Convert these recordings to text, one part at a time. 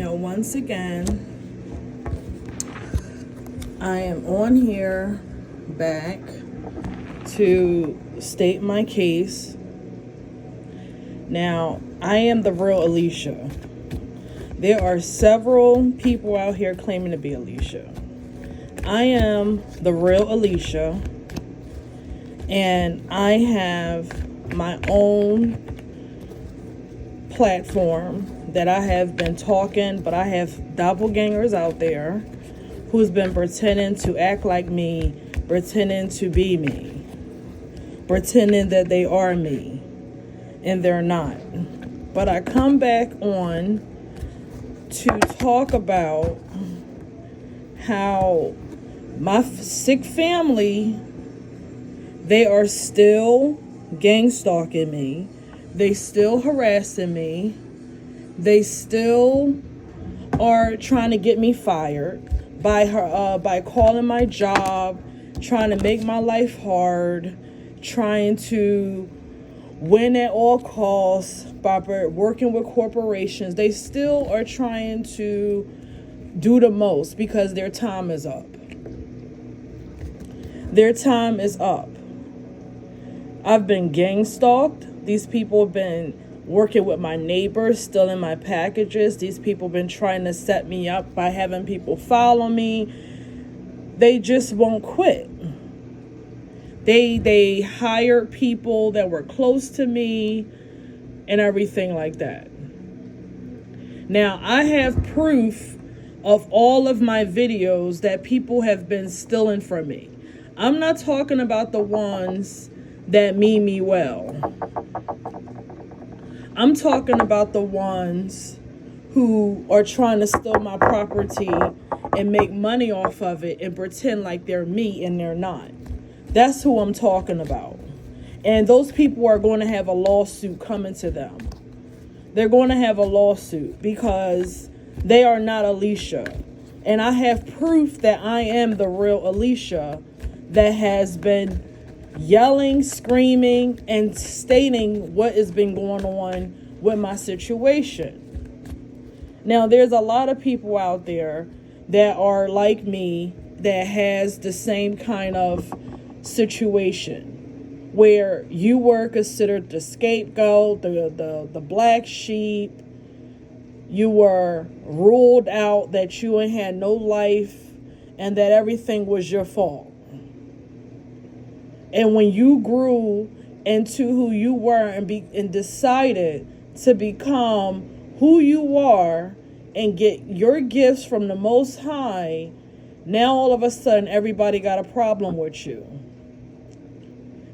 Now, once again, I am on here back to state my case. Now, I am the real Alicia. There are several people out here claiming to be Alicia. I am the real Alicia, and I have my own platform that I have been talking, but I have doppelgangers out there who's been pretending to act like me, pretending to be me, pretending that they are me, and they're not. But I come back on to talk about how my sick family, they are still gang stalking me. They still harassing me. They still are trying to get me fired by calling my job, trying to make my life hard, trying to win at all costs by working with corporations. They still are trying to do the most because their time is up. Their time is up. I've been gang stalked. These people have been working with my neighbors, stealing my packages. These people have been trying to set me up by having people follow me. They just won't quit. They hired people that were close to me and everything like that. Now, I have proof of all of my videos that people have been stealing from me. I'm not talking about the ones that mean me well. I'm talking about the ones who are trying to steal my property and make money off of it and pretend like they're me and they're not. That's who I'm talking about. And those people are going to have a lawsuit coming to them. They're going to have a lawsuit because they are not Alicia. And I have proof that I am the real Alicia that has been yelling, screaming, and stating what has been going on with my situation. Now, there's a lot of people out there that are like me that has the same kind of situation where you were considered the scapegoat, the black sheep. You were ruled out, that you ain't had no life, and that everything was your fault. And when you grew into who you were and decided to become who you are and get your gifts from the Most High, now all of a sudden everybody got a problem with you.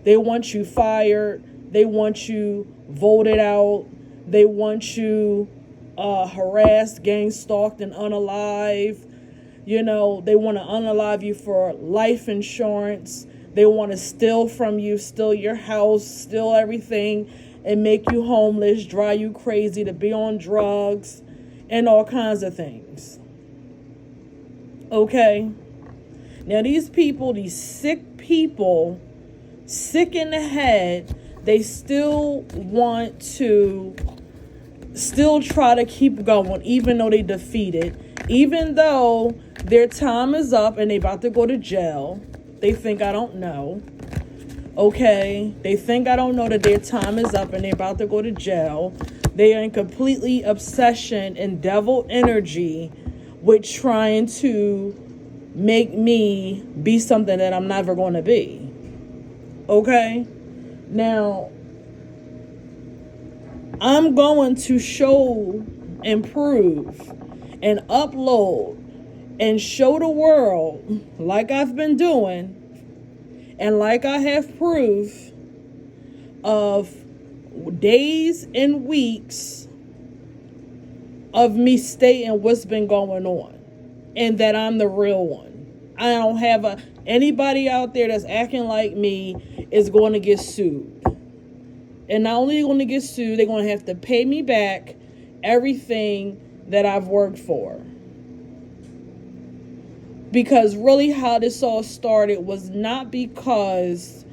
They want you fired. They want you voted out. They want you harassed, gang stalked, and unalive. You know, they want to unalive you for life insurance. They want to steal from you, steal your house, steal everything, and make you homeless, drive you crazy, to be on drugs, and all kinds of things. Okay? Now, these people, these sick people, sick in the head, they still want to still try to keep going, even though they defeated, even though their time is up and they about to go to jail. They think I don't know. Okay? They think I don't know that their time is up and they're about to go to jail. They are in completely obsession and devil energy with trying to make me be something that I'm never going to be. Okay? Now, I'm going to show and prove and upload and show the world, like I've been doing, and like I have proof of days and weeks of me stating what's been going on, and that I'm the real one. I don't have anybody out there that's acting like me is going to get sued. And not only are they going to get sued, they're going to have to pay me back everything that I've worked for. Because really how this all started was not because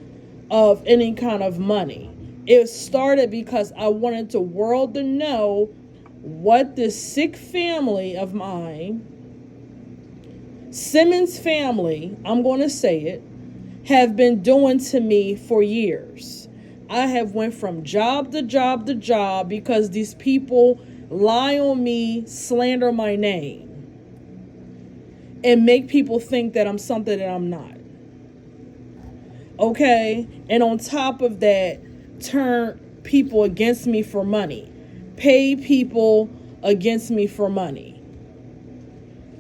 of any kind of money. It started because I wanted the world to know what this sick family of mine, Simmons family, I'm going to say it, have been doing to me for years. I have went from job to job to job because these people lie on me, slander my name, and make people think that I'm something that I'm not. Okay? And on top of that, turn people against me for money. Pay people against me for money.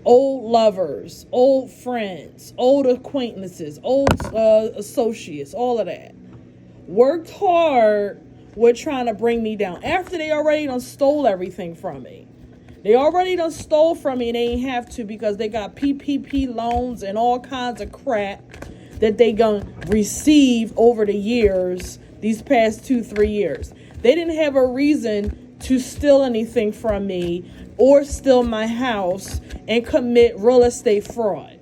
Old lovers, old friends, old acquaintances, old associates, all of that. Worked hard with trying to bring me down. After they already done stole everything from me. They already done stole from me and they ain't have to because they got PPP loans and all kinds of crap that they gonna receive over the years, these past 2-3 years. They didn't have a reason to steal anything from me or steal my house and commit real estate fraud.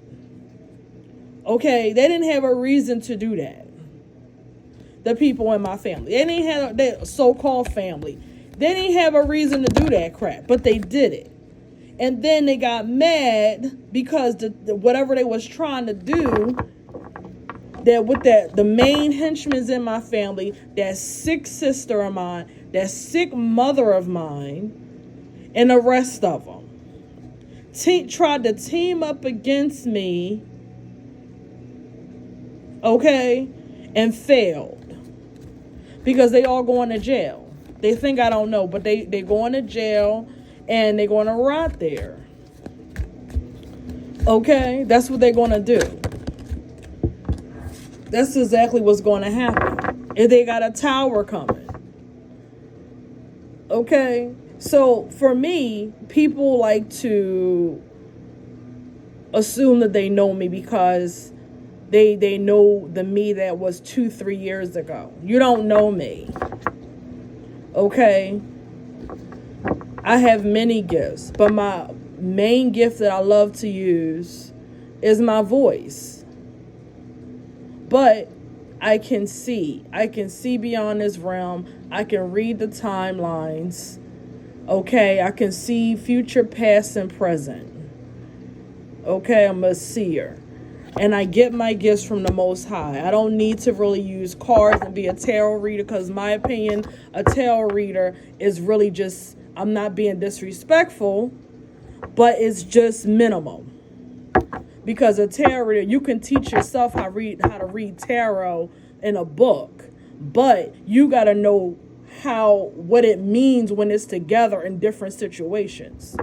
Okay, they didn't have a reason to do that. The people in my family. They didn't have their so-called family. They didn't have a reason to do that crap, but they did it. And then they got mad because the whatever they was trying to do, that with the main henchmen's in my family, that sick sister of mine, that sick mother of mine, and the rest of them tried to team up against me, okay, and failed because they all going to jail. They think I don't know, but they going to jail and they're going to rot there. Okay, that's what they're going to do. That's exactly what's going to happen. If they got a tower coming. Okay, so for me, people like to assume that they know me because they know the me that was 2-3 years ago. You don't know me. Okay, I have many gifts, but my main gift that I love to use is my voice. But I can see beyond this realm. I can read the timelines. Okay, I can see future, past, and present. Okay, I'm a seer. And I get my gifts from the Most High. I don't need to really use cards and be a tarot reader because, in my opinion, a tarot reader is really just, I'm not being disrespectful, but it's just minimum. Because a tarot reader, you can teach yourself how to read tarot in a book, but you got to know what it means when it's together in different situations.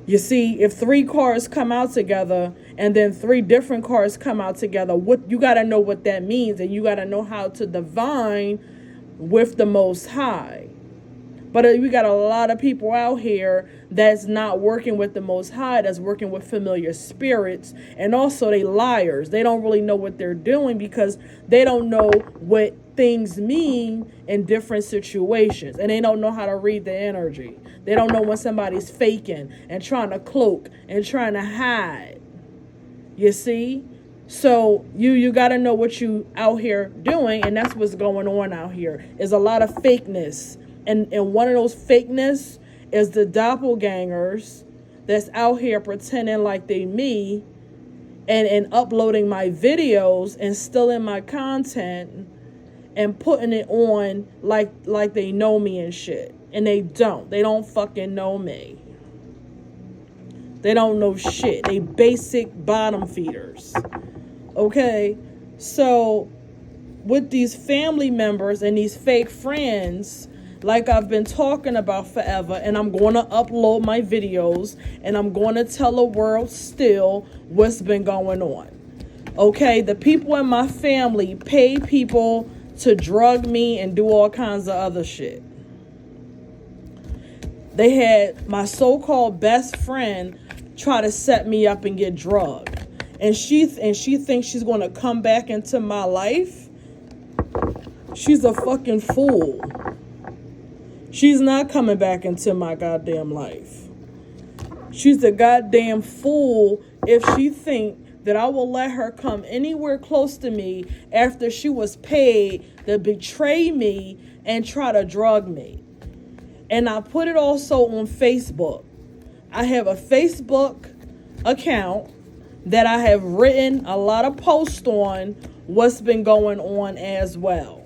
You see, if 3 cards come out together and then 3 different cards come out together, what you got to know what that means, and you got to know how to divine with the Most High. But we got a lot of people out here that's not working with the Most High, that's working with familiar spirits, and also they liars. They don't really know what they're doing because they don't know what things mean in different situations, and they don't know how to read the energy. They don't know when somebody's faking and trying to cloak and trying to hide. You see? So you got to know what you out here doing, and that's what's going on out here. Is a lot of fakeness. And one of those fakeness is the doppelgangers that's out here pretending like they me and uploading my videos and stealing my content and putting it on like they know me and shit. And they don't. They don't fucking know me. They don't know shit. They basic bottom feeders. Okay? So with these family members and these fake friends, like I've been talking about forever, and I'm going to upload my videos, and I'm going to tell the world still what's been going on. Okay, the people in my family pay people to drug me and do all kinds of other shit. They had my so-called best friend try to set me up and get drugged. And she thinks she's going to come back into my life. She's a fucking fool. She's not coming back into my goddamn life. She's a goddamn fool if she think that I will let her come anywhere close to me after she was paid to betray me and try to drug me. And I put it also on Facebook. I have a Facebook account that I have written a lot of posts on what's been going on as well.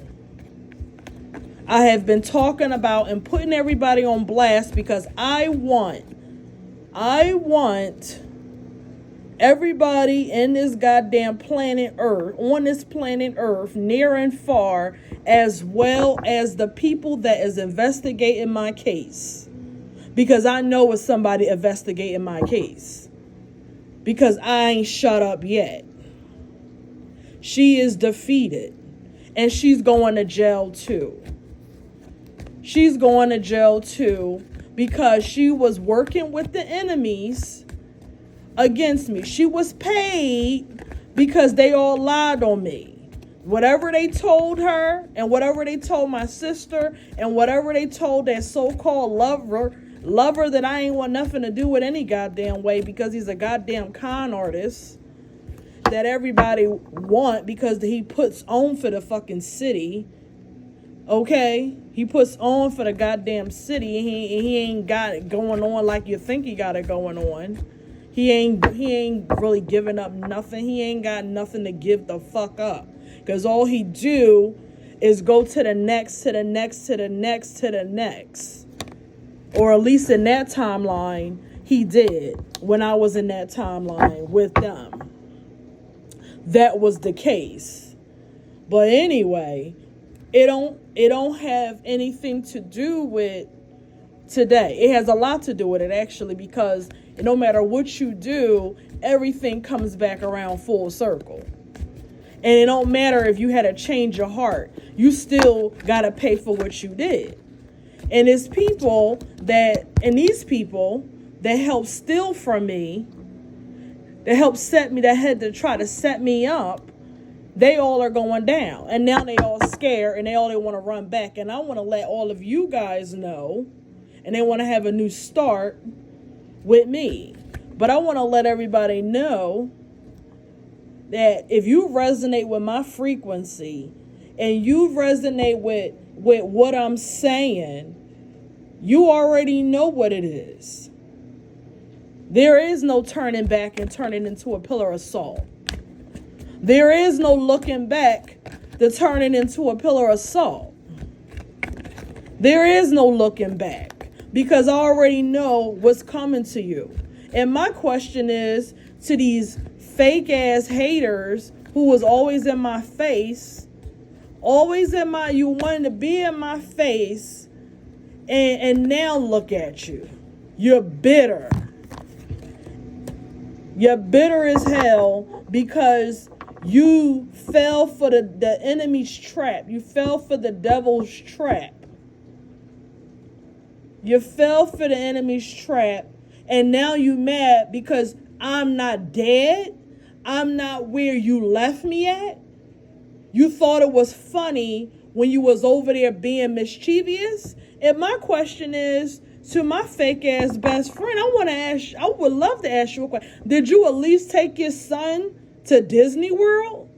I have been talking about and putting everybody on blast because I want everybody in this goddamn planet Earth, on this planet Earth, near and far, as well as the people that is investigating my case. Because I know it's somebody investigating my case. Because I ain't shut up yet. She is defeated. And she's going to jail too. She's going to jail too because she was working with the enemies against me. She was paid because they all lied on me. Whatever they told her and whatever they told my sister and whatever they told that so-called lover that I ain't want nothing to do with any goddamn way because he's a goddamn con artist that everybody want because he puts on for the fucking city. Okay? He puts on for the goddamn city and he ain't got it going on like you think he got it going on. He ain't really giving up nothing. He ain't got nothing to give the fuck up. Because all he do is go to the next, to the next, to the next, to the next. Or at least in that timeline, he did when I was in that timeline with them. That was the case. But anyway, it don't have anything to do with today. It has a lot to do with it actually because no matter what you do, everything comes back around full circle. And it don't matter if you had to change your heart. You still got to pay for what you did. And these people that helped steal from me, that helped set me, that had to try to set me up, they all are going down. And now they all scared and they want to run back. And I want to let all of you guys know, and they want to have a new start with me. But I want to let everybody know that if you resonate with my frequency and you resonate with what I'm saying, you already know what it is. There is no turning back and turning into a pillar of salt. There is no looking back to turning into a pillar of salt. There is no looking back because I already know what's coming to you. And my question is to these fake ass haters who was always in my face, you wanted to be in my face, and now look at you. You're bitter. You're bitter as hell because you fell for the enemy's trap. You fell for the devil's trap. You fell for the enemy's trap, and now you mad because I'm not dead. I'm not where you left me at. You thought it was funny when you was over there being mischievous. And my question is to my fake ass best friend, I would love to ask you a question. Did you at least take your son to Disney World?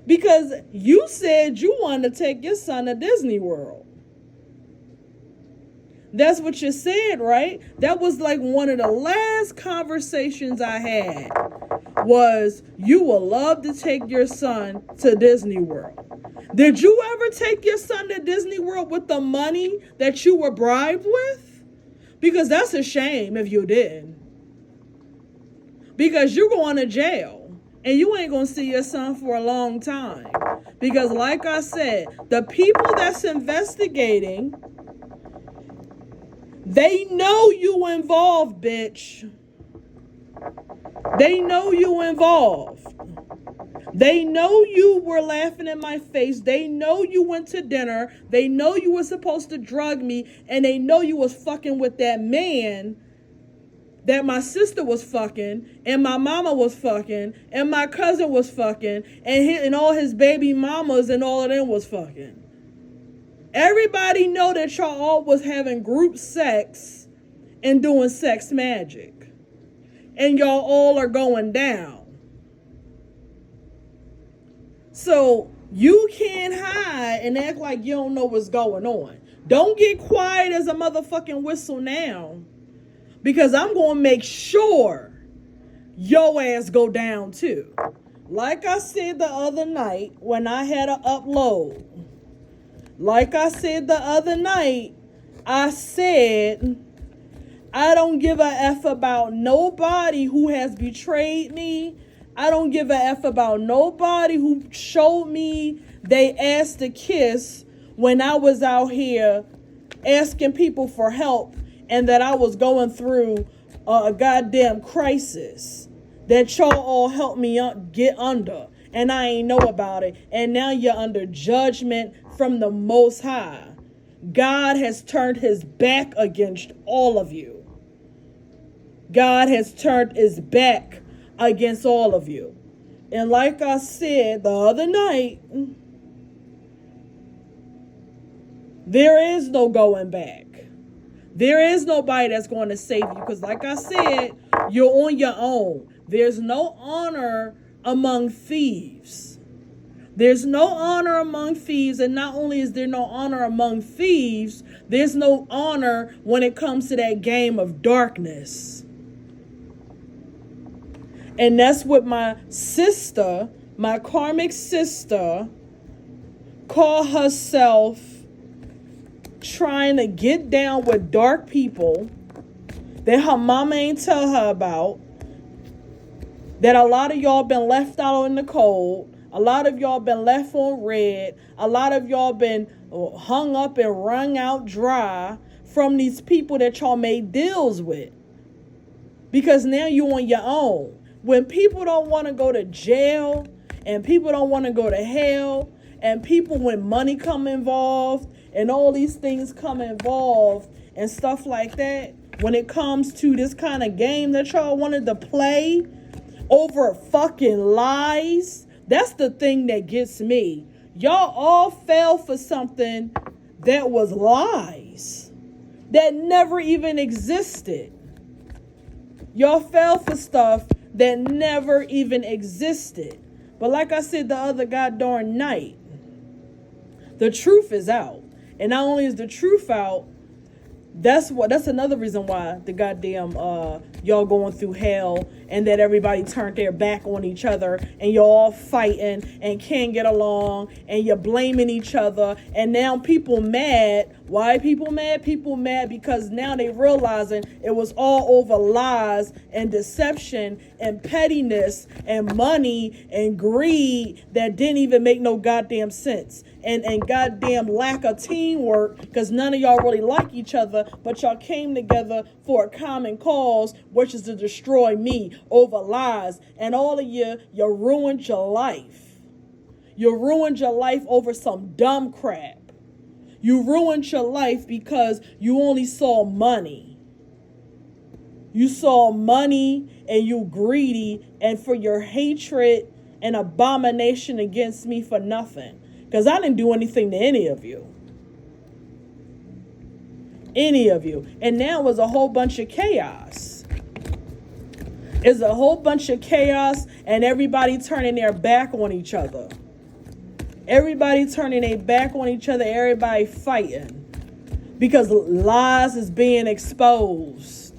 Because you said you wanted to take your son to Disney World. That's what you said, right? That was like one of the last conversations I had was you would love to take your son to Disney World. Did you ever take your son to Disney World with the money that you were bribed with? Because that's a shame if you didn't. Because you're going to jail and you ain't going to see your son for a long time. Because like I said, the people that's investigating, they know you involved, bitch. They know you involved. They know you were laughing in my face. They know you went to dinner. They know you were supposed to drug me. And they know you was fucking with that man that my sister was fucking, and my mama was fucking, and my cousin was fucking, and all his baby mamas and all of them was fucking. Everybody know that y'all all was having group sex and doing sex magic. And y'all all are going down. So you can't hide and act like you don't know what's going on. Don't get quiet as a motherfucking whistle now, because I'm going to make sure your ass go down too. Like I said the other night when I had to upload. I said, I don't give a F about nobody who has betrayed me. I don't give a F about nobody who showed me they asked to kiss when I was out here asking people for help and that I was going through a goddamn crisis that y'all all helped me get under, and I ain't know about it. And now you're under judgment from the Most High. God has turned his back against all of you. God has turned his back against all of you. And like I said the other night, there is no going back. There is nobody that's going to save you, because like I said, you're on your own. There's no honor among thieves. There's no honor among thieves. And not only is there no honor among thieves, there's no honor when it comes to that game of darkness. And that's what my sister, my karmic sister, called herself trying to get down with dark people that her mama ain't tell her about, that a lot of y'all been left out in the cold, a lot of y'all been left on red, a lot of y'all been hung up and wrung out dry from these people that y'all made deals with, because now you on your own. When people don't want to go to jail, and people don't want to go to hell, and people, when money come involved and all these things come involved and stuff like that, when it comes to this kind of game that y'all wanted to play over fucking lies, that's the thing that gets me. Y'all all fell for something that was lies, that never even existed. Y'all fell for stuff that never even existed. But like I said the other goddamn night, the truth is out. And not only is the truth out, that's another reason why the goddamn y'all going through hell, and that everybody turned their back on each other, and you're all fighting and can't get along, and you're blaming each other. And now people mad. Why people mad? People mad because now they realizing it was all over lies and deception and pettiness and money and greed that didn't even make no goddamn sense. And goddamn lack of teamwork, because none of y'all really like each other, but y'all came together for a common cause, which is to destroy me over lies. And all of you ruined your life. You ruined your life over some dumb crap. You ruined your life because you only saw money. You saw money and you greedy, and for your hatred and abomination against me for nothing. Because I didn't do anything to any of you. Any of you. And now it was a whole bunch of chaos. It's a whole bunch of chaos, and everybody turning their back on each other. Everybody turning their back on each other. Everybody fighting. Because lies is being exposed.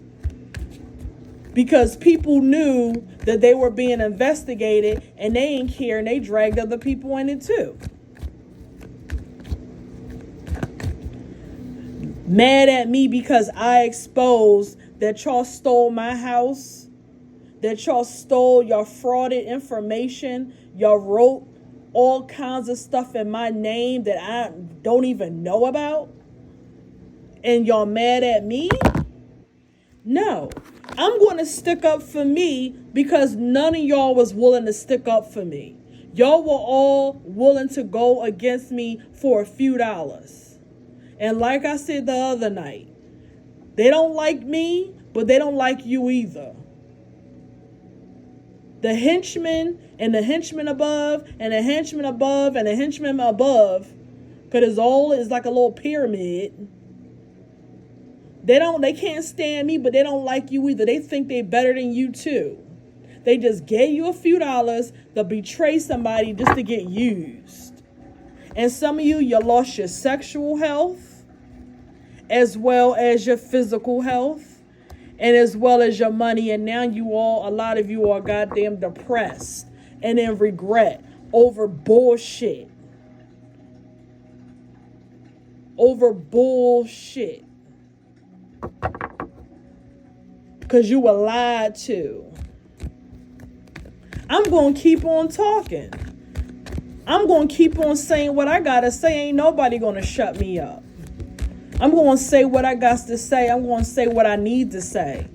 Because people knew that they were being investigated, and they didn't care, and they dragged other people in it too. Mad at me because I exposed that y'all stole my house, that y'all stole your frauded information, y'all wrote all kinds of stuff in my name that I don't even know about, and y'all mad at me? No, I'm going to stick up for me because none of y'all was willing to stick up for me. Y'all were all willing to go against me for a few dollars. And like I said the other night, they don't like me, but they don't like you either. The henchmen and the henchmen above and the henchmen above and the henchmen above, because it's all is like a little pyramid. They can't stand me, but they don't like you either. They think they're better than you too. They just gave you a few dollars to betray somebody just to get used. And some of you lost your sexual health. as well as your physical health, and as well as your money. And now a lot of you are goddamn depressed and in regret over bullshit. Over bullshit. Because you were lied to. I'm going to keep on talking. I'm going to keep on saying what I got to say. Ain't nobody going to shut me up. I'm going to say what I got to say. I'm going to say what I need to say.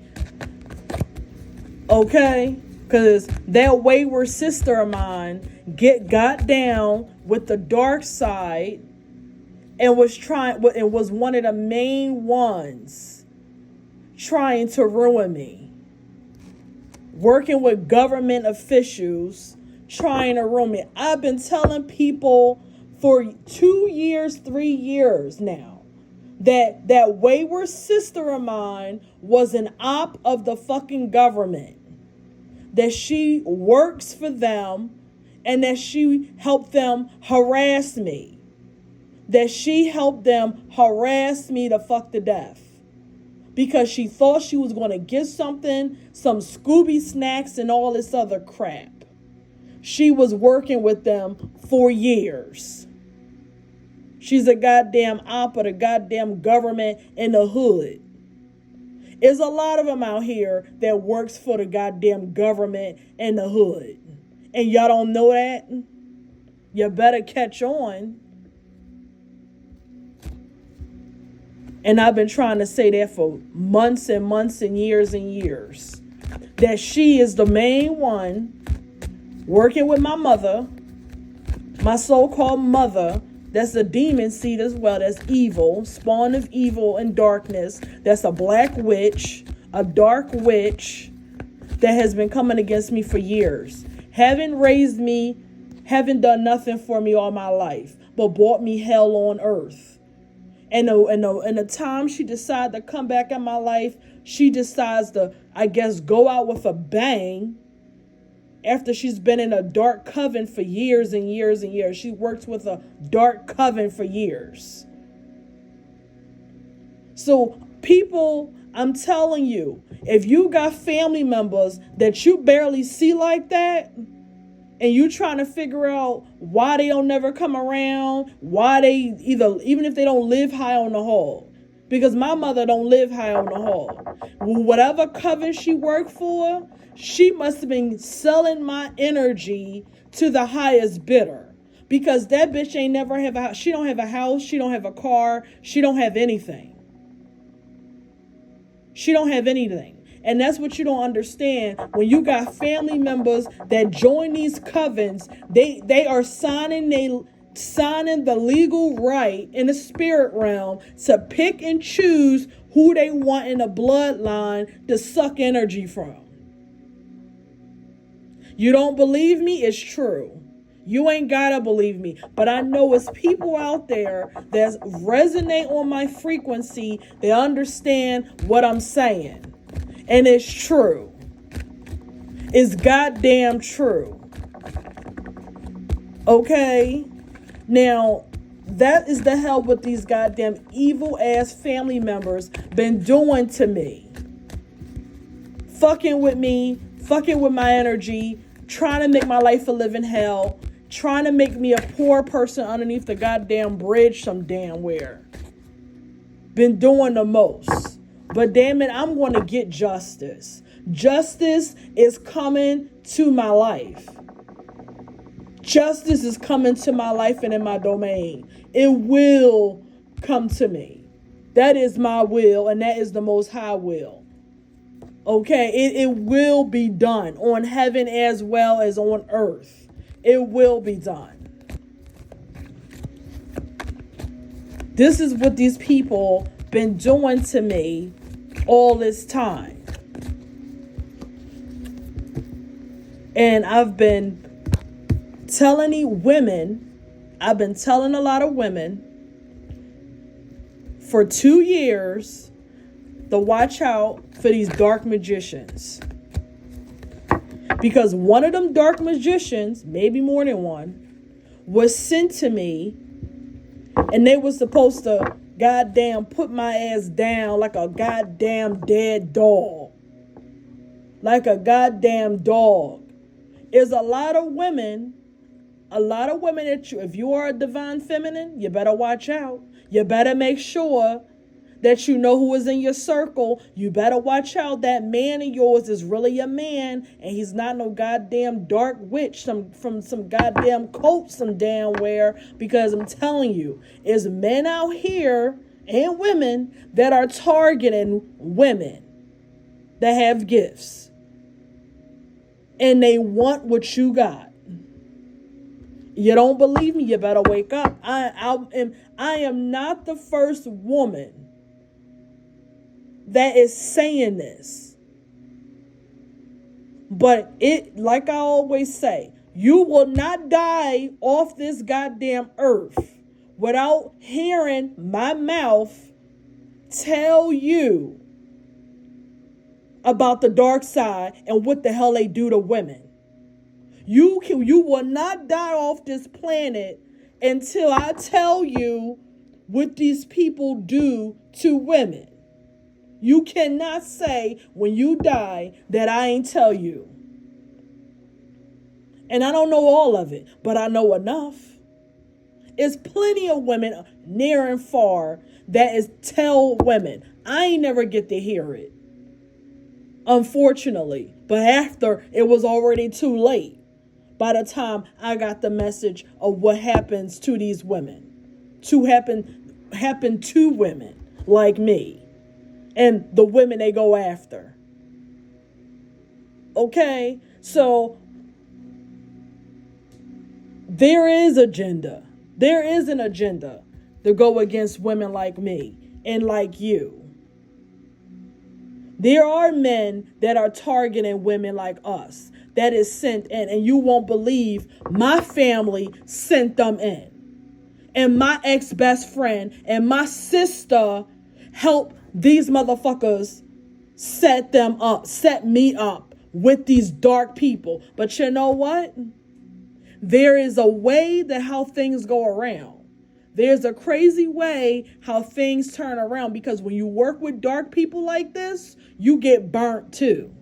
Okay? Because that wayward sister of mine got down with the dark side and was one of the main ones trying to ruin me. Working with government officials trying to ruin me. I've been telling people for 2 years, 3 years now that wayward sister of mine was an op of the fucking government. That she works for them and that she helped them harass me. That she helped them harass me to fuck to death. Because she thought she was going to get something, some Scooby snacks and all this other crap. She was working with them for years. She's a goddamn op of the goddamn government in the hood. There's a lot of them out here that works for the goddamn government in the hood. And y'all don't know that? You better catch on. And I've been trying to say that for months and months and years. That she is the main one working with my mother, my so-called mother, that's a demon seed as well, that's evil, spawn of evil and darkness, that's a black witch, a dark witch that has been coming against me for years. Haven't raised me, haven't done nothing for me all my life, but brought me hell on earth. And the time she decided to come back in my life, she decides to, I guess, go out with a bang after she's been in a dark coven for years and years and years. She works with a dark coven for years. So people, I'm telling you, if you got family members that you barely see like that, and you trying to figure out why they don't never come around, why they even if they don't live high on the hall. Because my mother don't live high on the hall. Whatever coven she worked for, she must have been selling my energy to the highest bidder. Because that bitch ain't never have a house. She don't have a house. She don't have a car. She don't have anything. She don't have anything. And that's what you don't understand. When you got family members that join these covens, they are signing the legal right in the spirit realm to pick and choose who they want in the bloodline to suck energy from. You don't believe me? It's true. You ain't gotta believe me. But I know it's people out there that resonate on my frequency. They understand what I'm saying. And it's true. It's goddamn true. Okay? Now, that is the hell what these goddamn evil ass family members been doing to me. Fucking with me, fucking with my energy, trying to make my life a living hell, trying to make me a poor person underneath the goddamn bridge some damn where. Been doing the most. But damn it, I'm going to get justice. Justice is coming to my life. Justice is coming to my life and in my domain. It will come to me. That is my will, and that is the Most High will. Okay, it will be done on heaven as well as on earth. It will be done. This is what these people been doing to me all this time. And I've been telling a lot of women for 2 years to watch out for these dark magicians. Because one of them dark magicians, maybe more than one, was sent to me, and they were supposed to goddamn put my ass down like a goddamn dead dog. Like a goddamn dog. There's a lot of women that if you are a divine feminine, you better watch out. You better make sure that you know who is in your circle. You better watch out. That man of yours is really a man, and he's not no goddamn dark witch from some goddamn cult some damn where. Because I'm telling you, there's men out here and women that are targeting women that have gifts, and they want what you got. You don't believe me? You better wake up. I am not the first woman that is saying this. But it, like I always say, you will not die off this goddamn earth without hearing my mouth tell you about the dark side and what the hell they do to women. You will not die off this planet until I tell you what these people do to women. You cannot say when you die that I ain't tell you. And I don't know all of it, but I know enough. There's plenty of women near and far that is tell women. I ain't never get to hear it, unfortunately. But after, it was already too late. By the time I got the message of what happens to these women, happen to women like me and the women they go after. Okay, so there is agenda. There is an agenda to go against women like me and like you. There are men that are targeting women like us that is sent in, and you won't believe my family sent them in. And my ex-best friend and my sister helped these motherfuckers set me up with these dark people. But you know what? There is a way that how things go around. There's a crazy way how things turn around, because when you work with dark people like this, you get burnt too.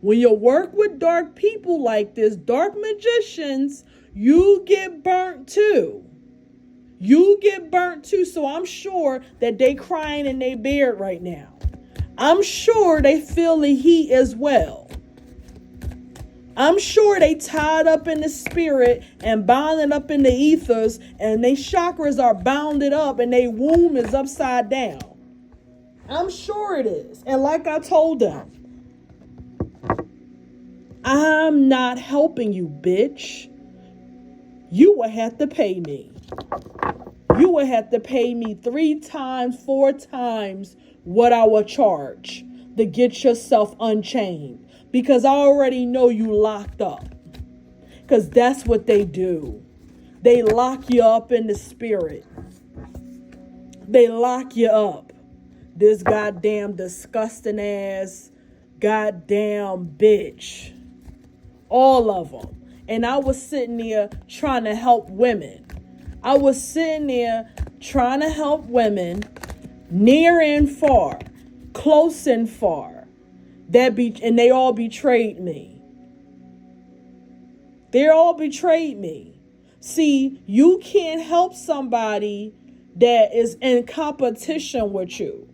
When you work with dark people like this, dark magicians, you get burnt too. You get burnt too. So I'm sure that they crying in their beard right now. I'm sure they feel the heat as well. I'm sure they tied up in the spirit and bounded up in the ethers, and their chakras are bounded up and their womb is upside down. I'm sure it is. And like I told them, I'm not helping you, bitch. You will have to pay me. You will have to pay me 3 times, 4 times what I will charge to get yourself unchained. Because I already know you locked up. Because that's what they do. They lock you up in the spirit. They lock you up. This goddamn disgusting ass goddamn bitch. All of them. And I was sitting there trying to help women. I was sitting there trying to help women near and far, close and far. And they all betrayed me. They all betrayed me. See, you can't help somebody that is in competition with you.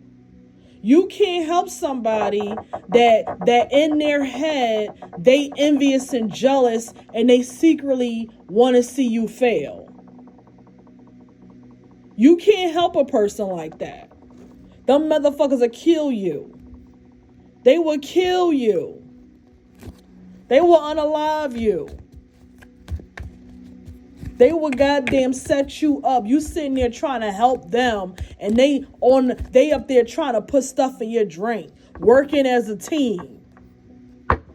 You can't help somebody that in their head, they envious and jealous, and they secretly want to see you fail. You can't help a person like that. Them motherfuckers will kill you. They will kill you. They will unalive you. They will goddamn set you up. You sitting there trying to help them, and they up there trying to put stuff in your drink. Working as a team.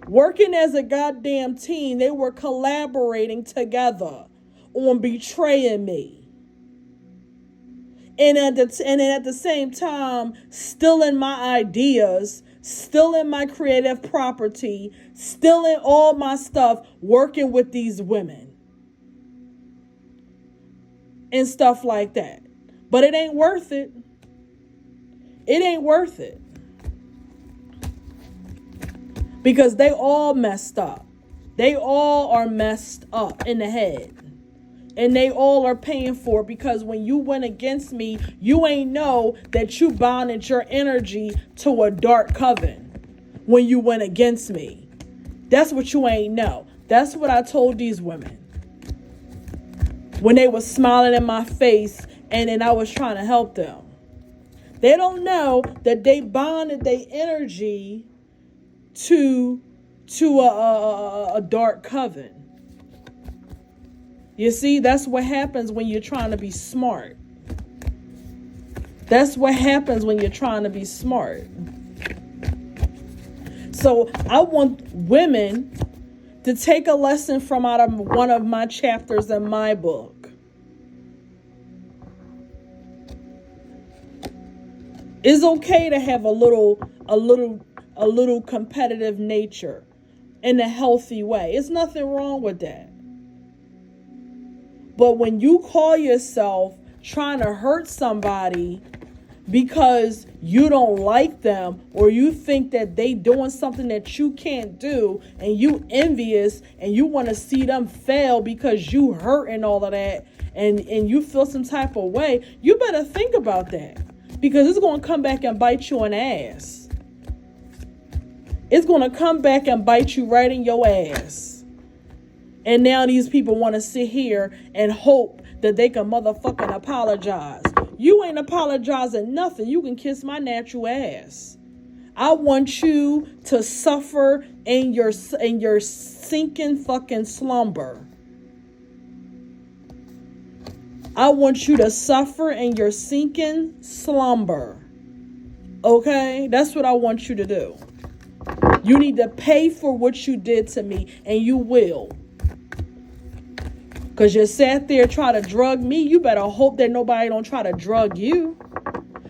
Working as a goddamn team. They were collaborating together on betraying me. And at the same time, stealing my ideas, stealing my creative property, stealing all my stuff, working with these women. And stuff like that. But it ain't worth it. It ain't worth it. Because they all messed up. They all are messed up in the head. And they all are paying for it, because when you went against me, you ain't know that you bonded your energy to a dark coven when you went against me. That's what you ain't know. That's what I told these women when they were smiling in my face and then I was trying to help them. They don't know that they bonded their energy to a dark coven. You see, that's what happens when you're trying to be smart. That's what happens when you're trying to be smart. So I want women to take a lesson from out of one of my chapters in my book. It's okay to have a little competitive nature in a healthy way. It's nothing wrong with that. But when you call yourself trying to hurt somebody because you don't like them, or you think that they doing something that you can't do, and you envious and you want to see them fail because you hurt and all of that, and you feel some type of way, you better think about that, because it's going to come back and bite you in the ass. It's going to come back and bite you right in your ass. And now these people want to sit here and hope that they can motherfucking apologize. You ain't apologizing nothing. You can kiss my natural ass. I want you to suffer in your sinking fucking slumber. I want you to suffer in your sinking slumber. Okay? That's what I want you to do. You need to pay for what you did to me, and you will. Because you sat there trying to drug me. You better hope that nobody don't try to drug you.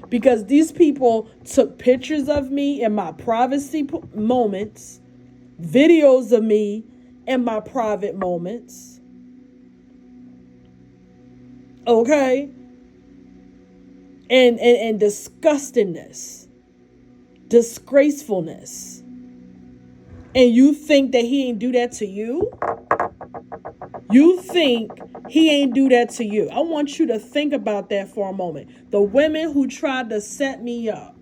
Because these people took pictures of me in my privacy moments, videos of me in my private moments. Okay? And disgustingness. Disgracefulness. And you think that he ain't do that to you? You think he ain't do that to you? I want you to think about that for a moment. The women who tried to set me up.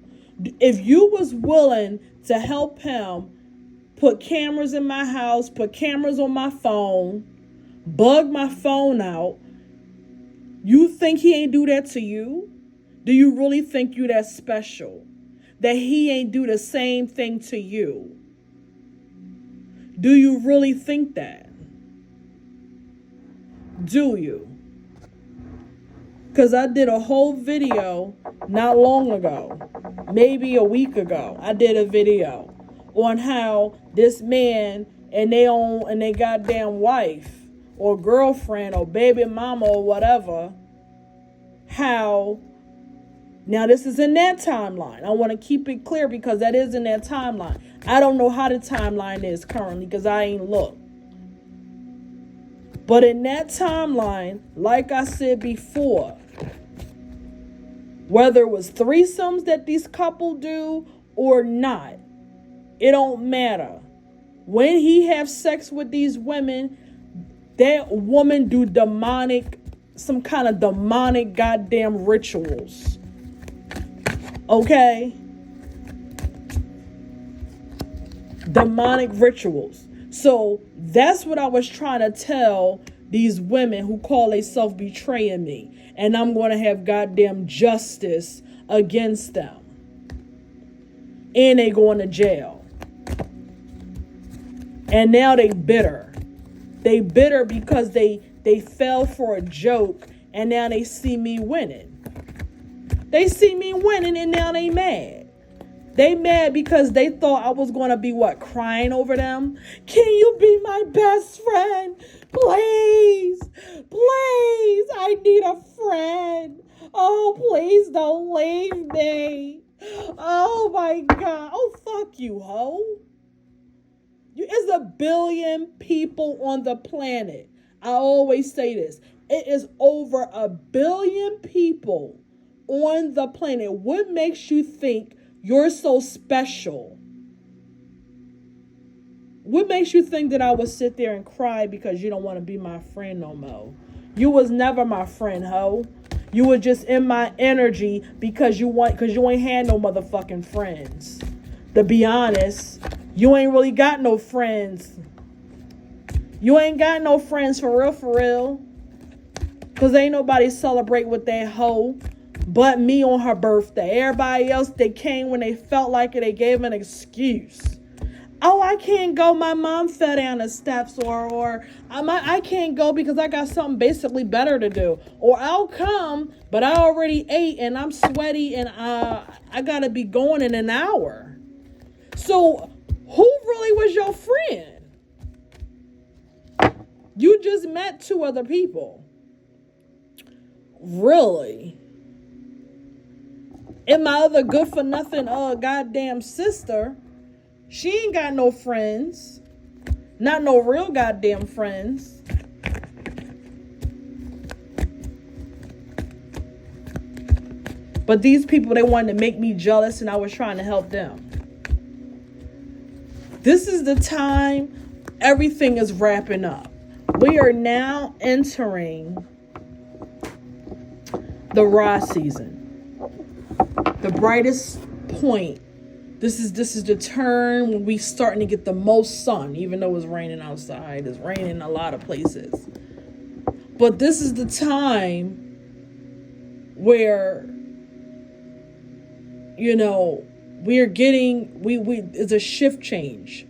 If you was willing to help him put cameras in my house, put cameras on my phone, bug my phone out, you think he ain't do that to you? Do you really think you that special? That he ain't do the same thing to you? Do you really think that? Do you? Because I did a whole video not long ago, maybe a week ago. I did a video on how this man and they goddamn wife or girlfriend or baby mama or whatever, how, now this is in that timeline. I want to keep it clear because that is in that timeline. I don't know how the timeline is currently because I ain't looked. But in that timeline, like I said before, whether it was threesomes that these couple do or not, it don't matter. When he have sex with these women, that woman do some kind of demonic goddamn rituals. Okay? Demonic rituals. So that's what I was trying to tell these women who call themselves betraying me. And I'm going to have goddamn justice against them. And they going to jail. And now they bitter. They bitter because they fell for a joke and now they see me winning. They see me winning and now they mad. They mad because they thought I was going to be crying over them? Can you be my best friend? Please, please, I need a friend. Oh, please don't leave me. Oh my God. Oh, fuck you, ho. There's 1 billion people on the planet. I always say this. It is over 1 billion people on the planet. What makes you think you're so special? What makes you think that I would sit there and cry because you don't want to be my friend no more? You was never my friend, ho. You were just in my energy because you ain't had no motherfucking friends. To be honest, you ain't really got no friends. You ain't got no friends for real. Cause ain't nobody celebrate with that hoe but me on her birthday. Everybody else, they came when they felt like it. They gave an excuse. Oh, I can't go. My mom fell down the steps, or I can't go because I got something basically better to do. Or I'll come, but I already ate and I'm sweaty and I gotta be going in an hour. So who really was your friend? You just met 2 other people. Really? And my other good for nothing goddamn sister, she ain't got no friends. Not no real goddamn friends. But these people, they wanted to make me jealous and I was trying to help them. This is the time everything is wrapping up. We are now entering the raw season. The brightest point. This is the turn when we starting to get the most sun, even though it's raining outside. It's raining in a lot of places. But this is the time where, we're getting, it's a shift change.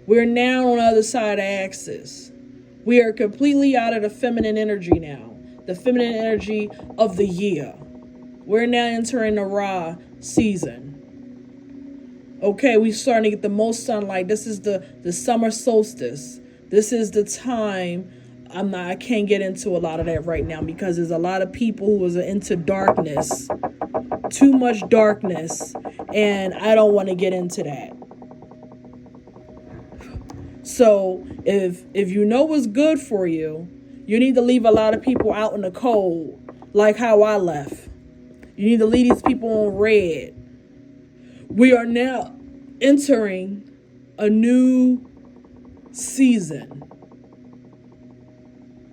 We're now on the other side of the axis. We are completely out of the feminine energy now. The feminine energy of the year. We're now entering the raw season. Okay, we're starting to get the most sunlight. This is the summer solstice. This is the time. I can't get into a lot of that right now because there's a lot of people who is into darkness. Too much darkness. And I don't want to get into that. So if you know what's good for you, you need to leave a lot of people out in the cold, like how I left. You need to leave these people on red. We are now entering a new season.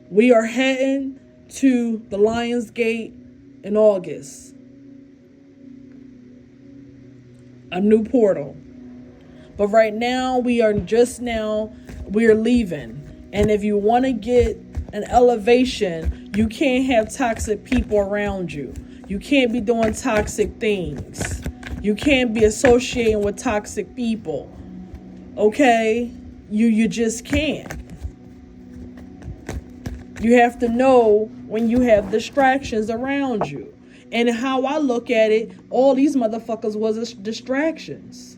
We are heading to the Lion's Gate in August. A new portal. But right now, we're leaving. And if you want to get an elevation, you can't have toxic people around you. You can't be doing toxic things. You can't be associating with toxic people. Okay? You just can't. You have to know when you have distractions around you. And how I look at it, all these motherfuckers was distractions.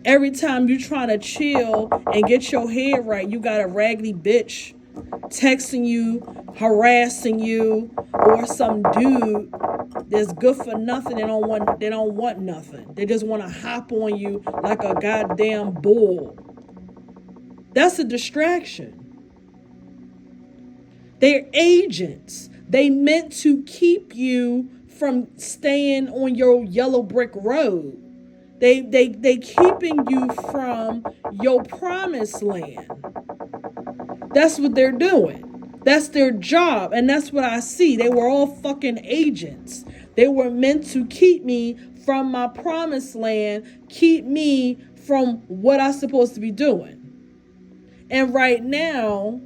Every time you trying to chill and get your head right, you got a raggedy bitch texting you, harassing you, or some dude that's good for nothing. They don't want nothing. They just want to hop on you like a goddamn bull. That's a distraction. They're agents. They meant to keep you from staying on your yellow brick road. They keeping you from your promised land. That's what they're doing. That's their job. And that's what I see. They were all fucking agents. They were meant to keep me from my promised land, keep me from what I'm supposed to be doing. And right now,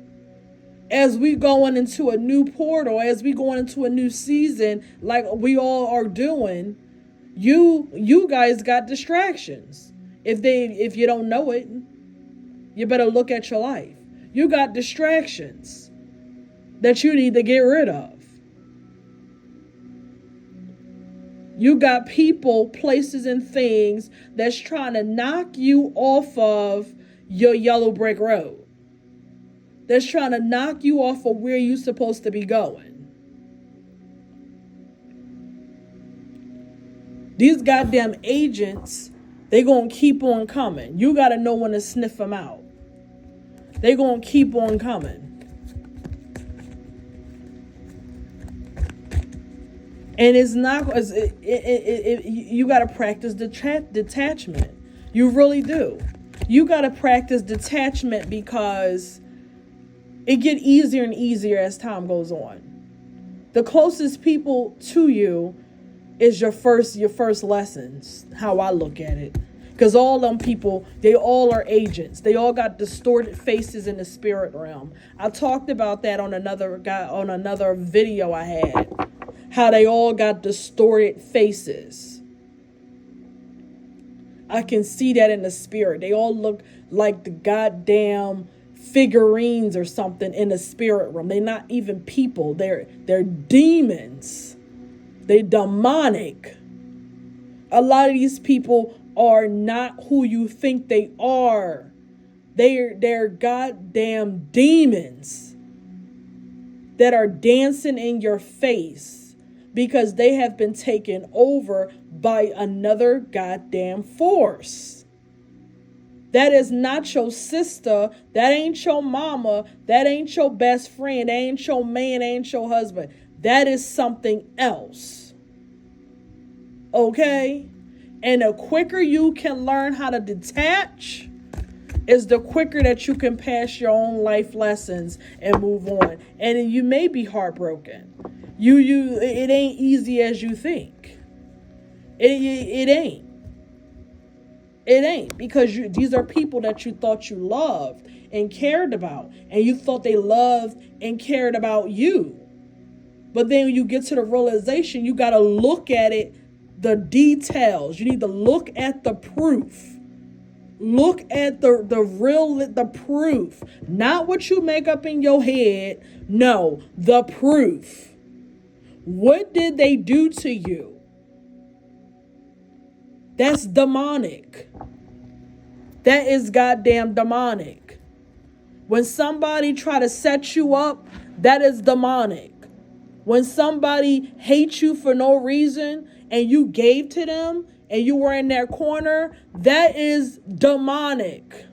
as we going into a new portal, as we going into a new season, like we all are doing, you guys got distractions. If you don't know it, you better look at your life. You got distractions that you need to get rid of. You got people, places, and things that's trying to knock you off of your yellow brick road. That's trying to knock you off of where you're supposed to be going. These goddamn agents, they gonna keep on coming. You gotta know when to sniff them out. They gonna keep on coming. And it's not, you got to practice detachment. You really do. You got to practice detachment because it get easier and easier as time goes on. The closest people to you is your first lessons, how I look at it. Because all them people, they all are agents. They all got distorted faces in the spirit realm. I talked about that on another video I had. How they all got distorted faces. I can see that in the spirit. They all look like the goddamn figurines or something in the spirit realm. They're not even people. They're demons. They're demonic. A lot of these people are not who you think they are. They're goddamn demons that are dancing in your face because they have been taken over by another goddamn force. That is not your sister. That ain't your mama. That ain't your best friend. That ain't your man. That ain't your husband. That is something else. Okay? And the quicker you can learn how to detach is the quicker that you can pass your own life lessons and move on. And you may be heartbroken. It ain't easy as you think. It ain't. It ain't, because these are people that you thought you loved and cared about, and you thought they loved and cared about you. But then when you get to the realization, you got to look at it, the details. You need to look at the proof. Look at the proof. Not what you make up in your head. No, the proof. What did they do to you? That's demonic. That is goddamn demonic. When somebody try to set you up, that is demonic. When somebody hates you for no reason and you gave to them and you were in their corner, that is demonic.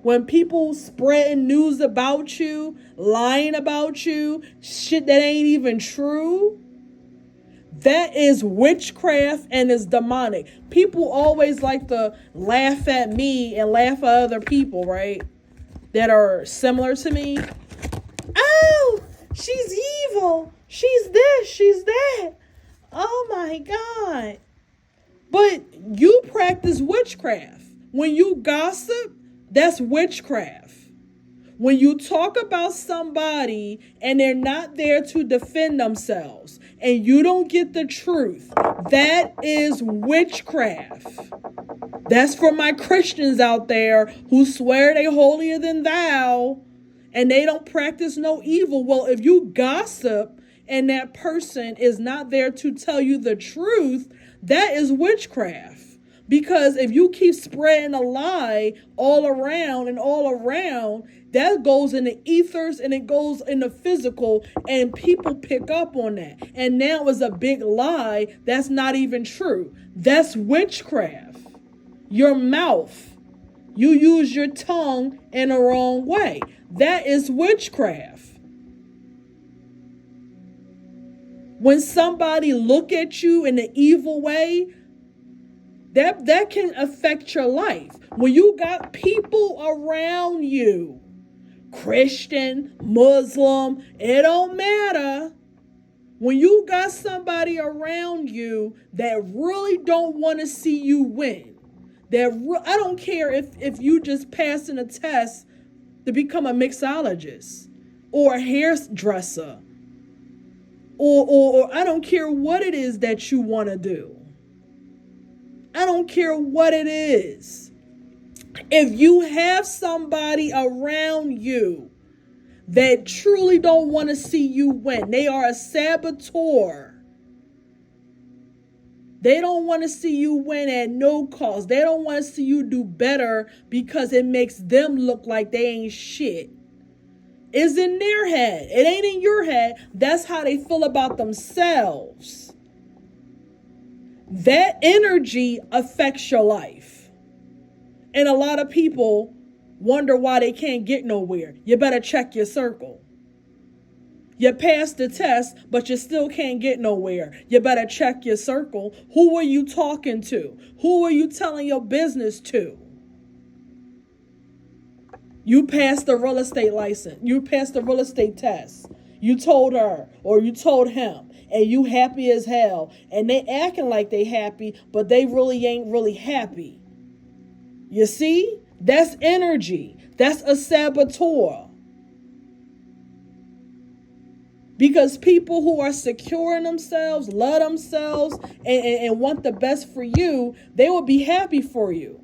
When people spreading news about you, lying about you, shit that ain't even true, that is witchcraft and is demonic. People always like to laugh at me and laugh at other people, right? That are similar to me. Oh, she's evil. She's this, she's that. Oh my God. But you practice witchcraft. When you gossip, that's witchcraft. When you talk about somebody and they're not there to defend themselves and you don't get the truth, that is witchcraft. That's for my Christians out there who swear they holier than thou and they don't practice no evil. Well, if you gossip and that person is not there to tell you the truth, that is witchcraft. Because if you keep spreading a lie all around, that goes in the ethers and it goes in the physical, and people pick up on that. And now it's a big lie that's not even true. That's witchcraft. Your mouth. You use your tongue in the wrong way. That is witchcraft. When somebody look at you in an evil way, that can affect your life. When you got people around you, Christian, Muslim, it don't matter. When you got somebody around you that really don't want to see you win, I don't care if you just passing a test to become a mixologist or a hairdresser, or I don't care what it is that you want to do. I don't care what it is. If you have somebody around you that truly don't want to see you win, they are a saboteur. They don't want to see you win at no cost. They don't want to see you do better because it makes them look like they ain't shit. It's in their head. It ain't in your head. That's how they feel about themselves. That energy affects your life. And a lot of people wonder why they can't get nowhere. You better check your circle. You passed the test, but you still can't get nowhere. You better check your circle. Who are you talking to? Who are you telling your business to? You passed the real estate license. You passed the real estate test. You told her or you told him, and you happy as hell. And they acting like they happy, but they really ain't really happy. You see? That's energy. That's a saboteur. Because people who are secure in themselves, love themselves, and want the best for you, they will be happy for you.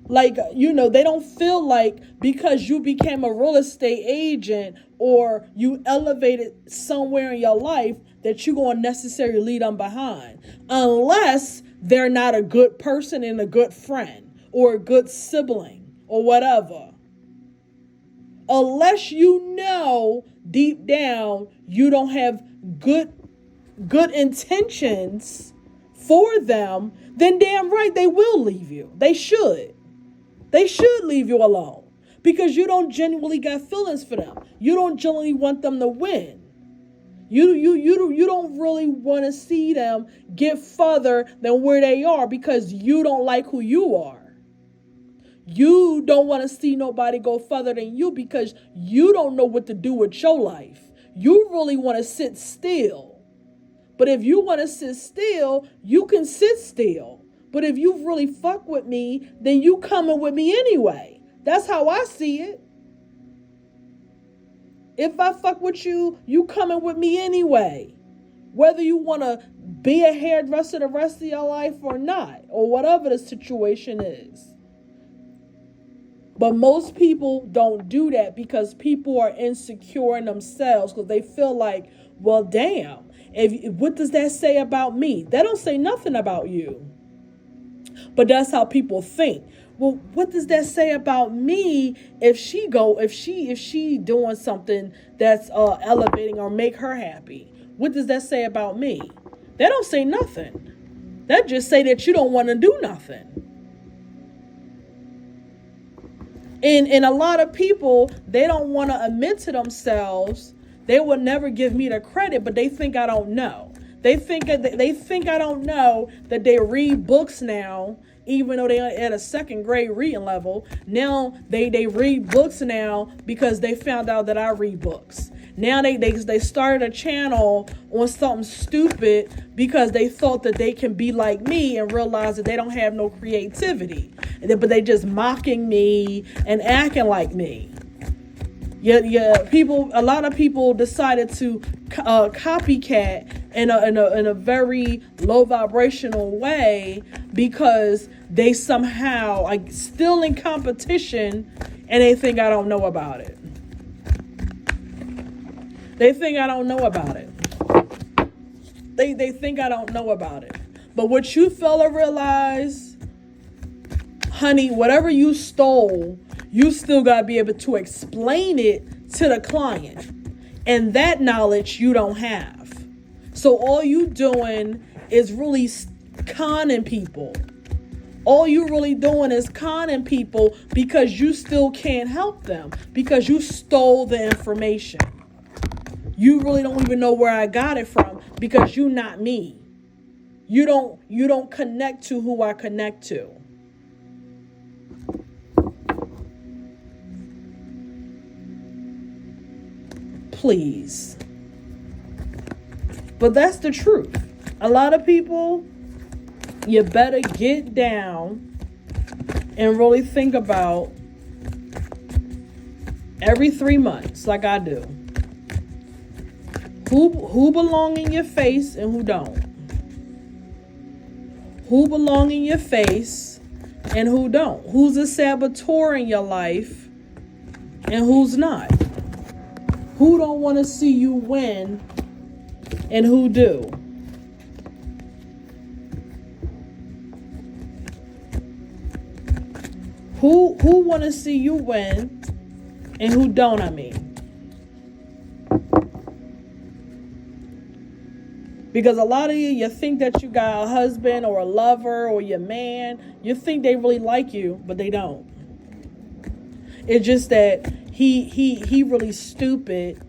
Like, they don't feel like because you became a real estate agent or you elevated somewhere in your life that you're going to necessarily leave them behind. Unless they're not a good person and a good friend or a good sibling or whatever. Unless deep down you don't have good intentions for them, then damn right they will leave you. They should. They should leave you alone because you don't genuinely got feelings for them. You don't genuinely want them to win. You don't really want to see them get further than where they are because you don't like who you are. You don't want to see nobody go further than you because you don't know what to do with your life. You really want to sit still. But if you want to sit still, you can sit still. But if you really fuck with me, then you coming with me anyway. That's how I see it. If I fuck with you, you coming with me anyway. Whether you want to be a hairdresser the rest of your life or not, or whatever the situation is. But most people don't do that because people are insecure in themselves because they feel like, well, damn, what does that say about me? That don't say nothing about you. But that's how people think. Well, what does that say about me if she doing something that's elevating or make her happy? What does that say about me? That don't say nothing. That just say that you don't want to do nothing. And a lot of people, they don't want to admit to themselves. They will never give me the credit, but they think I don't know. They think I don't know that they read books now, even though they're at a second grade reading level. Now they read books now because they found out that I read books. Now they started a channel on something stupid because they thought that they can be like me and realize that they don't have no creativity. But they just mocking me and acting like me. Yeah, a lot of people decided to copycat in a very low vibrational way because they somehow are still in competition and they think I don't know about it. They think I don't know about it. They think I don't know about it. But what you fella realize, honey, whatever you stole, you still got to be able to explain it to the client. And that knowledge you don't have. So all you doing is really conning people. All you really doing is conning people because you still can't help them because you stole the information. You really don't even know where I got it from because you're not me. You don't connect to who I connect to. Please. But that's the truth. A lot of people, you better get down and really think about every 3 months, like I do. Who belong in your face and who don't? Who belong in your face and who don't? Who's a saboteur in your life and who's not? Who don't want to see you win and who do? Who want to see you win and who don't, I mean? Because a lot of you think that you got a husband or a lover or your man. You think they really like you, but they don't. It's just that he really stupid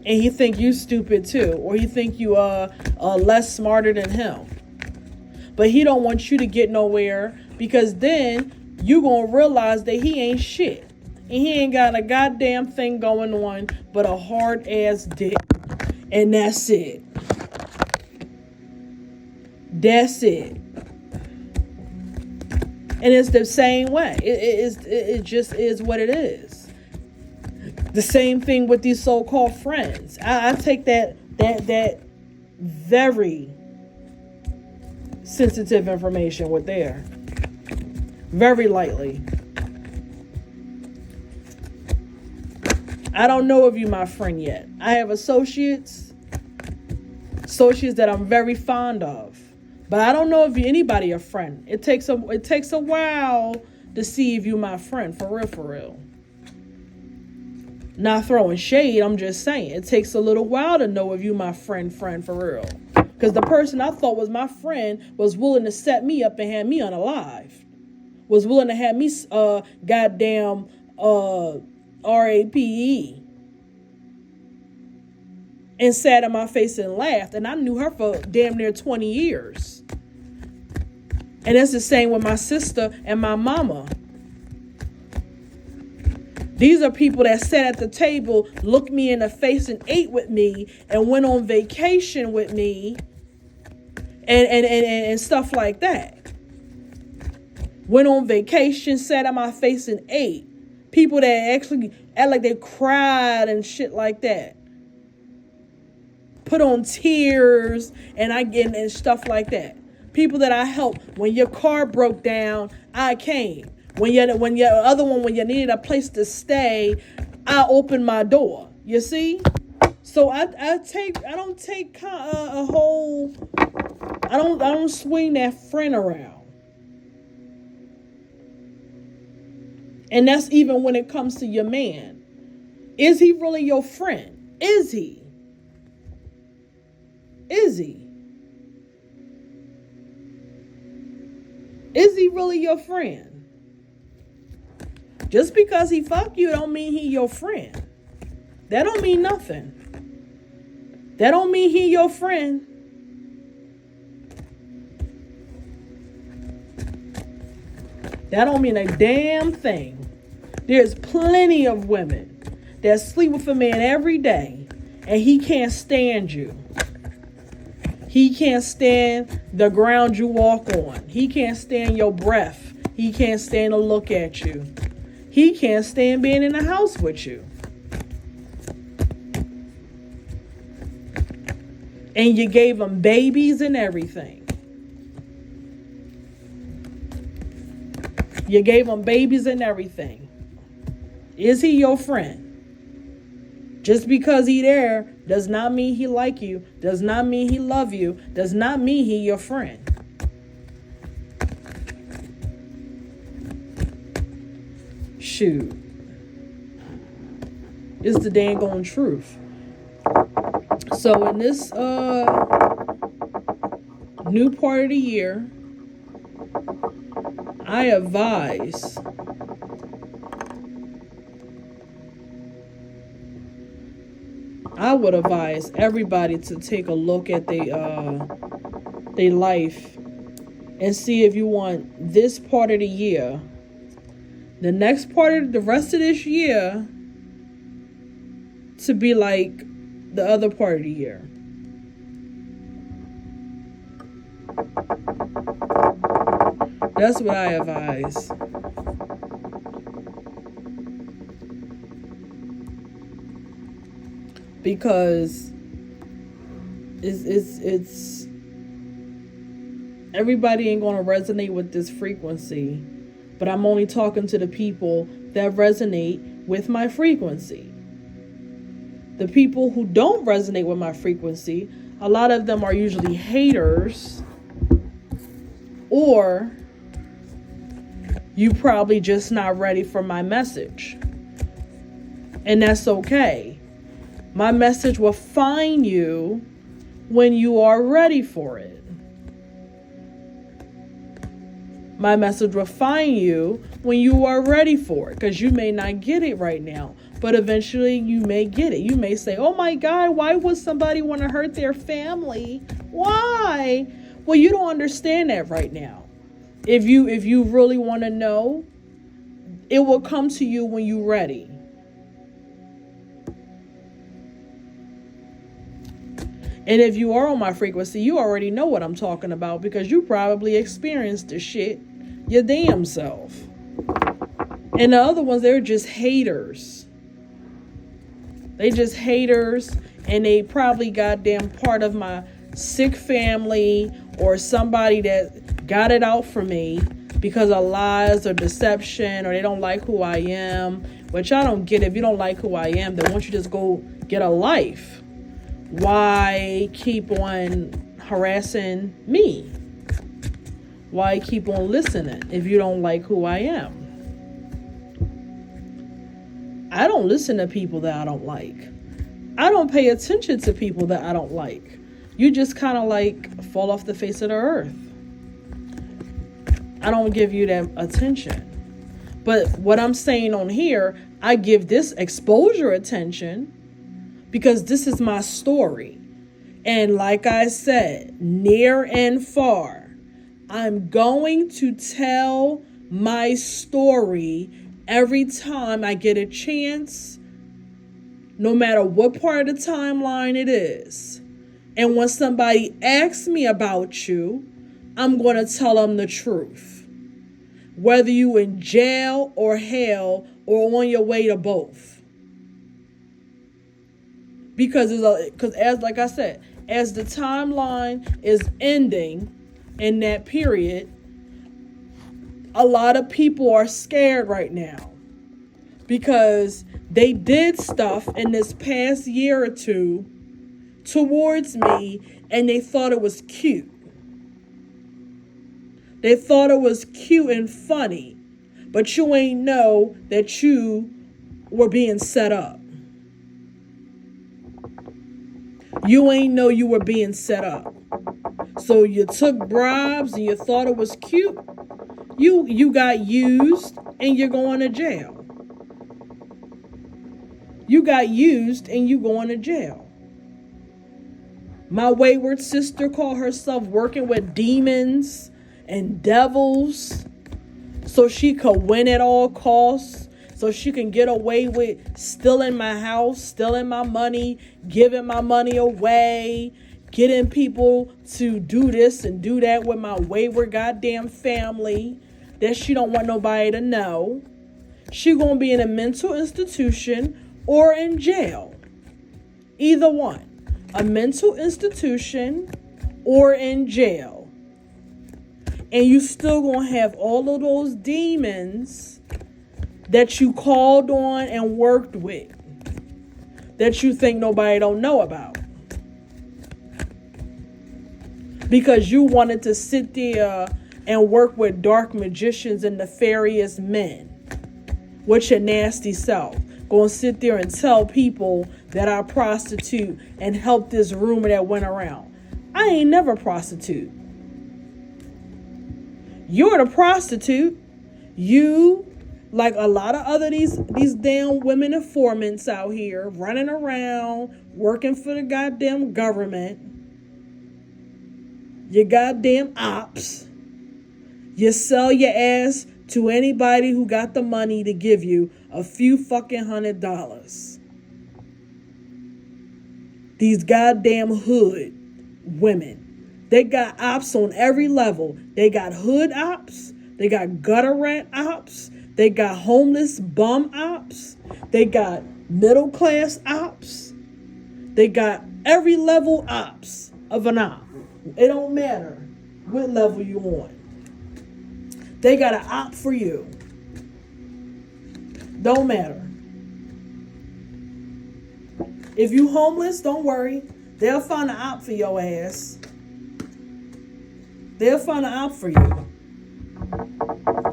and he think you stupid too, or he think you less smarter than him. But he don't want you to get nowhere, because then you gonna realize that he ain't shit. And he ain't got a goddamn thing going on but a hard ass dick. And that's it. That's it. And it's the same way. It just is what it is. The same thing with these so-called friends. I take that very sensitive information with there very lightly. I don't know if you my friend yet. I have associates that I'm very fond of, but I don't know if anybody a friend. It takes a while to see if you my friend, for real. Not throwing shade, I'm just saying it takes a little while to know if you my friend for real. Because the person I thought was my friend was willing to set me up and have me unalive. Was willing to have me goddamn RAPE. And sat in my face and laughed. And I knew her for damn near 20 years. And that's the same with my sister and my mama. These are people that sat at the table, looked me in the face and ate with me, and went on vacation with me, and stuff like that. Went on vacation, sat in my face and ate. People that actually act like they cried and shit like that. Put on tears and stuff like that. People that I helped. When your car broke down, I came. When you needed a place to stay, I opened my door. You see? So I don't swing that friend around. And that's even when it comes to your man. Is he really your friend? Is he? Is he? Is he really your friend? Just because he fuck you don't mean he your friend. That don't mean nothing. That don't mean he your friend. That don't mean a damn thing. There's plenty of women that sleep with a man every day and he can't stand you. He can't stand the ground you walk on. He can't stand your breath. He can't stand to look at you. He can't stand being in the house with you. And you gave him babies and everything. You gave him babies and everything. Is he your friend? Just because he there does not mean he like you, does not mean he love you, does not mean he your friend. Shoot. It's the dang on truth. So in this new part of the year, I would advise everybody to take a look at their life and see if you want this part of the year, the next part of the rest of this year, to be like the other part of the year. That's what I advise. Because it's everybody ain't gonna resonate with this frequency, but I'm only talking to the people that resonate with my frequency. The people who don't resonate with my frequency, a lot of them are usually haters, or you probably just not ready for my message. And that's okay. My message will find you when you are ready for it. My message will find you when you are ready for it, because you may not get it right now. But eventually you may get it. You may say, oh my God, why would somebody want to hurt their family? Why? Well, you don't understand that right now. If you really want to know, it will come to you when you're ready. And if you are on my frequency, you already know what I'm talking about because you probably experienced the shit your damn self. And the other ones, they're just haters. They just haters, and they probably goddamn part of my sick family or somebody that got it out for me because of lies or deception, or they don't like who I am, which I don't get. If you don't like who I am, then why don't you just go get a life? Why keep on harassing me? Why keep on listening if you don't like who I am? I don't listen to people that I don't like. I don't pay attention to people that I don't like. You just kind of like fall off the face of the earth. I don't give you that attention. But what I'm saying on here, I give this exposure attention because this is my story. And like I said, near and far, I'm going to tell my story every time I get a chance, no matter what part of the timeline it is. And when somebody asks me about you, I'm going to tell them the truth. Whether you in jail or hell or on your way to both. Because as like I said, as the timeline is ending in that period, a lot of people are scared right now because they did stuff in this past year or two towards me and they thought it was cute. They thought it was cute and funny, but you ain't know that you were being set up. You ain't know you were being set up. So you took bribes and you thought it was cute. You got used and you're going to jail. You got used and you going to jail. My wayward sister called herself working with demons and devils so she could win at all costs, so she can get away with stealing my house, stealing my money, giving my money away, getting people to do this and do that with my wayward goddamn family that she don't want nobody to know. She gonna be in a mental institution or in jail. Either one. A mental institution or in jail. And you still gonna have all of those demons that you called on and worked with that you think nobody don't know about. Because you wanted to sit there and work with dark magicians and nefarious men with your nasty self. Gonna sit there and tell people that I prostitute and help this rumor that went around. I ain't never prostitute. You're the prostitute. You, like a lot of other these damn women informants out here running around working for the goddamn government. Your goddamn ops. You sell your ass to anybody who got the money to give you a few fucking $100. These goddamn hood women. They got ops on every level. They got hood ops. They got gutter rat ops. They got homeless bum ops. They got middle class ops. They got every level ops of an op. It don't matter what level you on. They got an op for you. Don't matter. If you homeless, don't worry. They'll find an op for your ass. They'll find an op for you.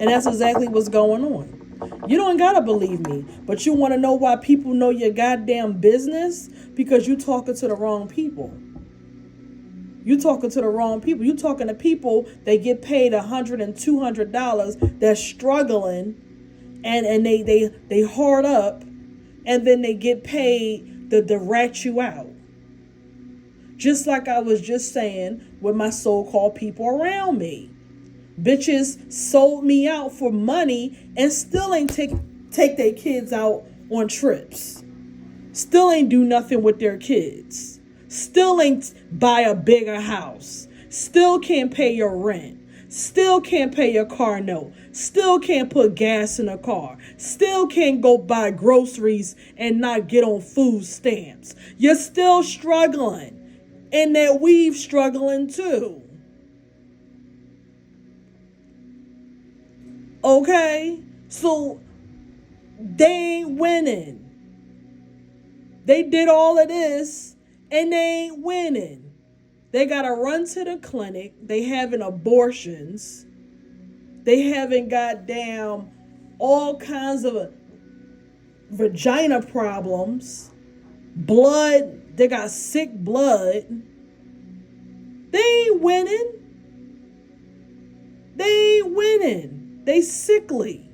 And that's exactly what's going on. You don't gotta believe me, but you want to know why people know your goddamn business? Because you talking to the wrong people. You talking to the wrong people. You talking to people that get paid $100 and $200 that's struggling and they hard up and then they get paid to rat you out. Just like I was just saying with my so-called people around me. Bitches sold me out for money and still ain't take their kids out on trips. Still ain't do nothing with their kids. Still ain't buy a bigger house. Still can't pay your rent. Still can't pay your car note. Still can't put gas in a car. Still can't go buy groceries and not get on food stamps. You're still struggling. And that we've struggling too. Okay? So they ain't winning. They did all of this and they ain't winning. They gotta run to the clinic. They having abortions. They having goddamn all kinds of vagina problems. Blood. They got sick blood. They ain't winning. They ain't winning. They sickly.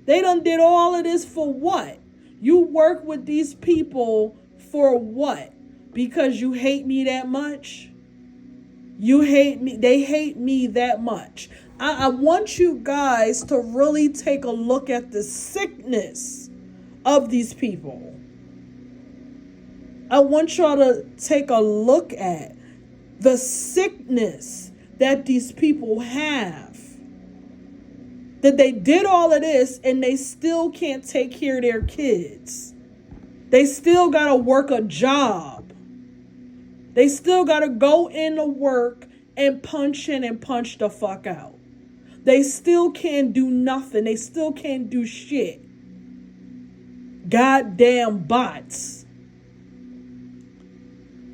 They done did all of this for what? You work with these people for what? Because you hate me that much? You hate me. They hate me that much. I want you guys to really take a look at the sickness of these people. I want y'all to take a look at the sickness that these people have. That they did all of this and they still can't take care of their kids. They still got to work a job. They still got to go into work and punch in and punch the fuck out. They still can't do nothing. They still can't do shit. Goddamn bots.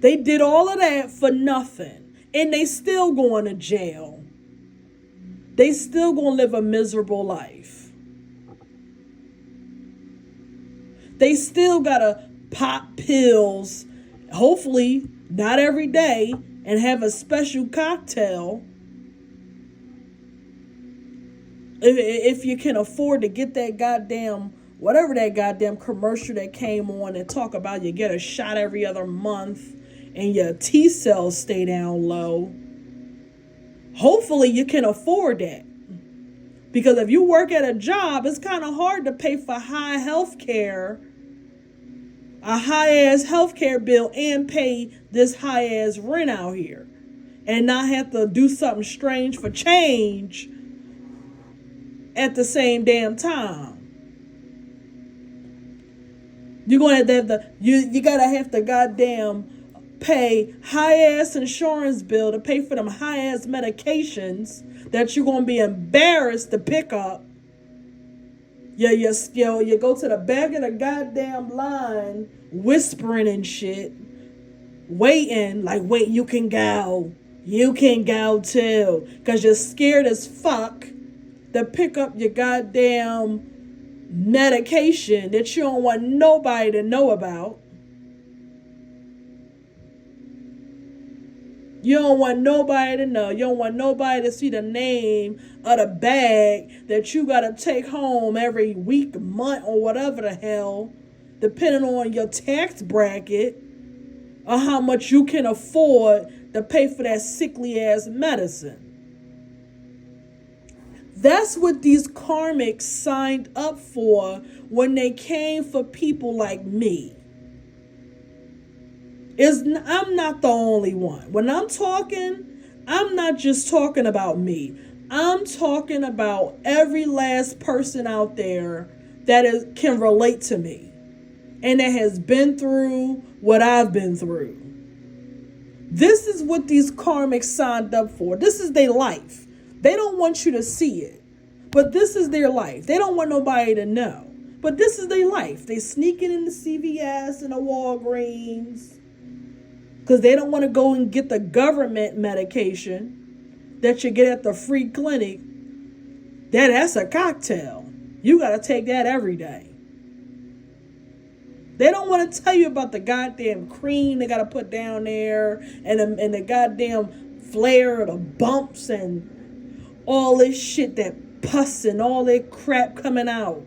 They did all of that for nothing. And they still going to jail. They still going to live a miserable life. They still got to pop pills, hopefully not every day, and have a special cocktail. If you can afford to get that goddamn, whatever that goddamn commercial that came on and talk about you get a shot every other month and your T cells stay down low. Hopefully you can afford that. Because if you work at a job, it's kind of hard to pay for high health care, a high-ass health care bill, and pay this high-ass rent out here. And not have to do something strange for change at the same damn time. You're going to have to, you gotta have to goddamn pay high-ass insurance bill to pay for them high-ass medications that you're going to be embarrassed to pick up. You go to the back of the goddamn line whispering and shit, waiting, like, wait, you can go. You can go too. Because you're scared as fuck to pick up your goddamn medication that you don't want nobody to know about. You don't want nobody to know. You don't want nobody to see the name of the bag that you got to take home every week, month, or whatever the hell, depending on your tax bracket or how much you can afford to pay for that sickly ass medicine. That's what these karmics signed up for when they came for people like me. I'm not the only one. When I'm talking, I'm not just talking about me. I'm talking about every last person out there that can relate to me and that has been through what I've been through. This is what these karmics signed up for. This is their life. They don't want you to see it, but this is their life. They don't want nobody to know, but this is their life. They sneaking in the CVS and the Walgreens because they don't want to go and get the government medication that you get at the free clinic. That's a cocktail. You got to take that every day. They don't want to tell you about the goddamn cream they got to put down there and the goddamn flare, the bumps, and all this shit, that pus and all that crap coming out.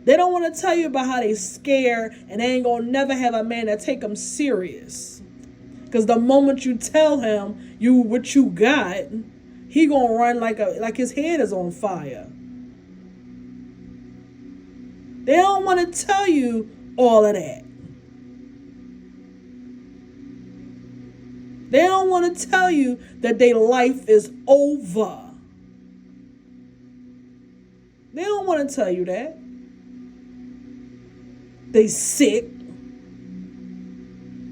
They don't want to tell you about how they scared and they ain't gonna never have a man that take them serious. Because the moment you tell him what you got, he gonna run like his head is on fire. They don't want to tell you all of that. They don't want to tell you that their life is over. They don't want to tell you that. They sick.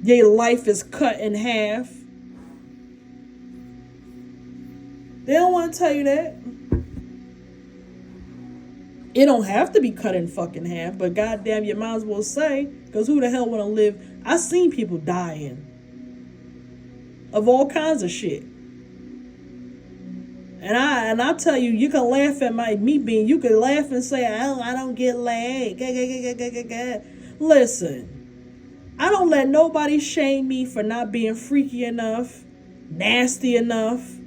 Their life is cut in half. They don't want to tell you that. It don't have to be cut in fucking half, but goddamn, you might as well say, because who the hell want to live? I seen people dying of all kinds of shit. And I tell you, you can laugh at you can laugh and say, I don't get laid. Listen, I don't let nobody shame me for not being freaky enough, nasty enough,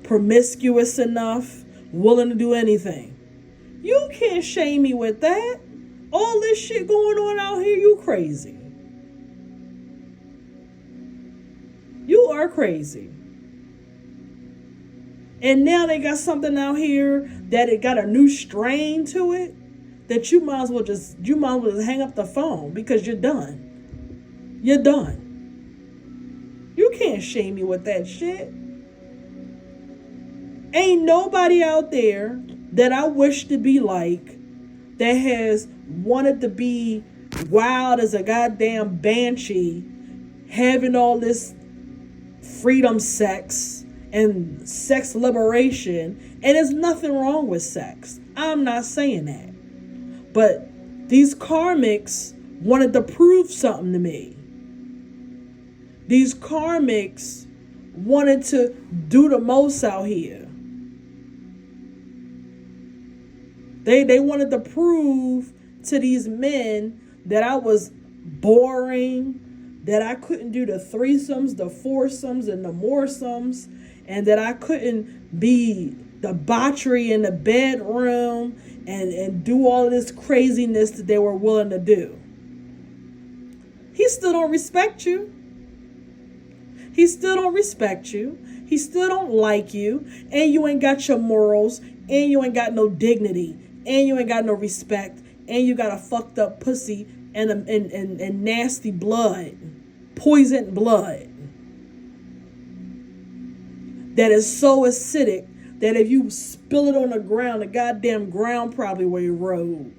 promiscuous enough, willing to do anything. You can't shame me with that. All this shit going on out here, you crazy. You are crazy. And now they got something out here that it got a new strain to it that you might as well just hang up the phone because you're done. You're done. You can't shame me with that shit. Ain't nobody out there that I wish to be like that has wanted to be wild as a goddamn banshee, having all this freedom sex and sex liberation. And there's nothing wrong with sex. I'm not saying that. But these karmics wanted to prove something to me. These karmics wanted to do the most out here. They wanted to prove to these men that I was boring, that I couldn't do the threesomes, the foursomes, and the moresomes, and that I couldn't be debauchery in the bedroom and do all this craziness that they were willing to do. He still don't respect you. He still don't respect you. He still don't like you. And you ain't got your morals. And you ain't got no dignity. And you ain't got no respect. And you got a fucked up pussy and nasty blood. Poisoned blood. That is so acidic that if you spill it on the ground, the goddamn ground probably will erode.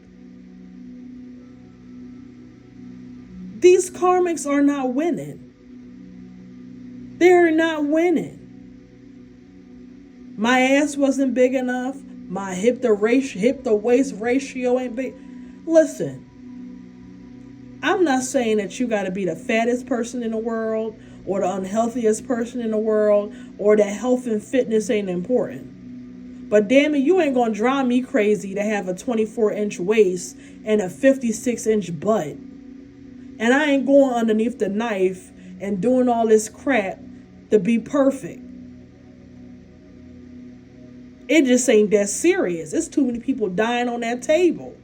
These karmics are not winning. They're not winning. My ass wasn't big enough. My hip to waist ratio ain't big. Listen, I'm not saying that you got to be the fattest person in the world or the unhealthiest person in the world or that health and fitness ain't important. But damn it, you ain't going to drive me crazy to have a 24-inch waist and a 56-inch butt. And I ain't going underneath the knife and doing all this crap to be perfect. It just ain't that serious. It's too many people dying on that table.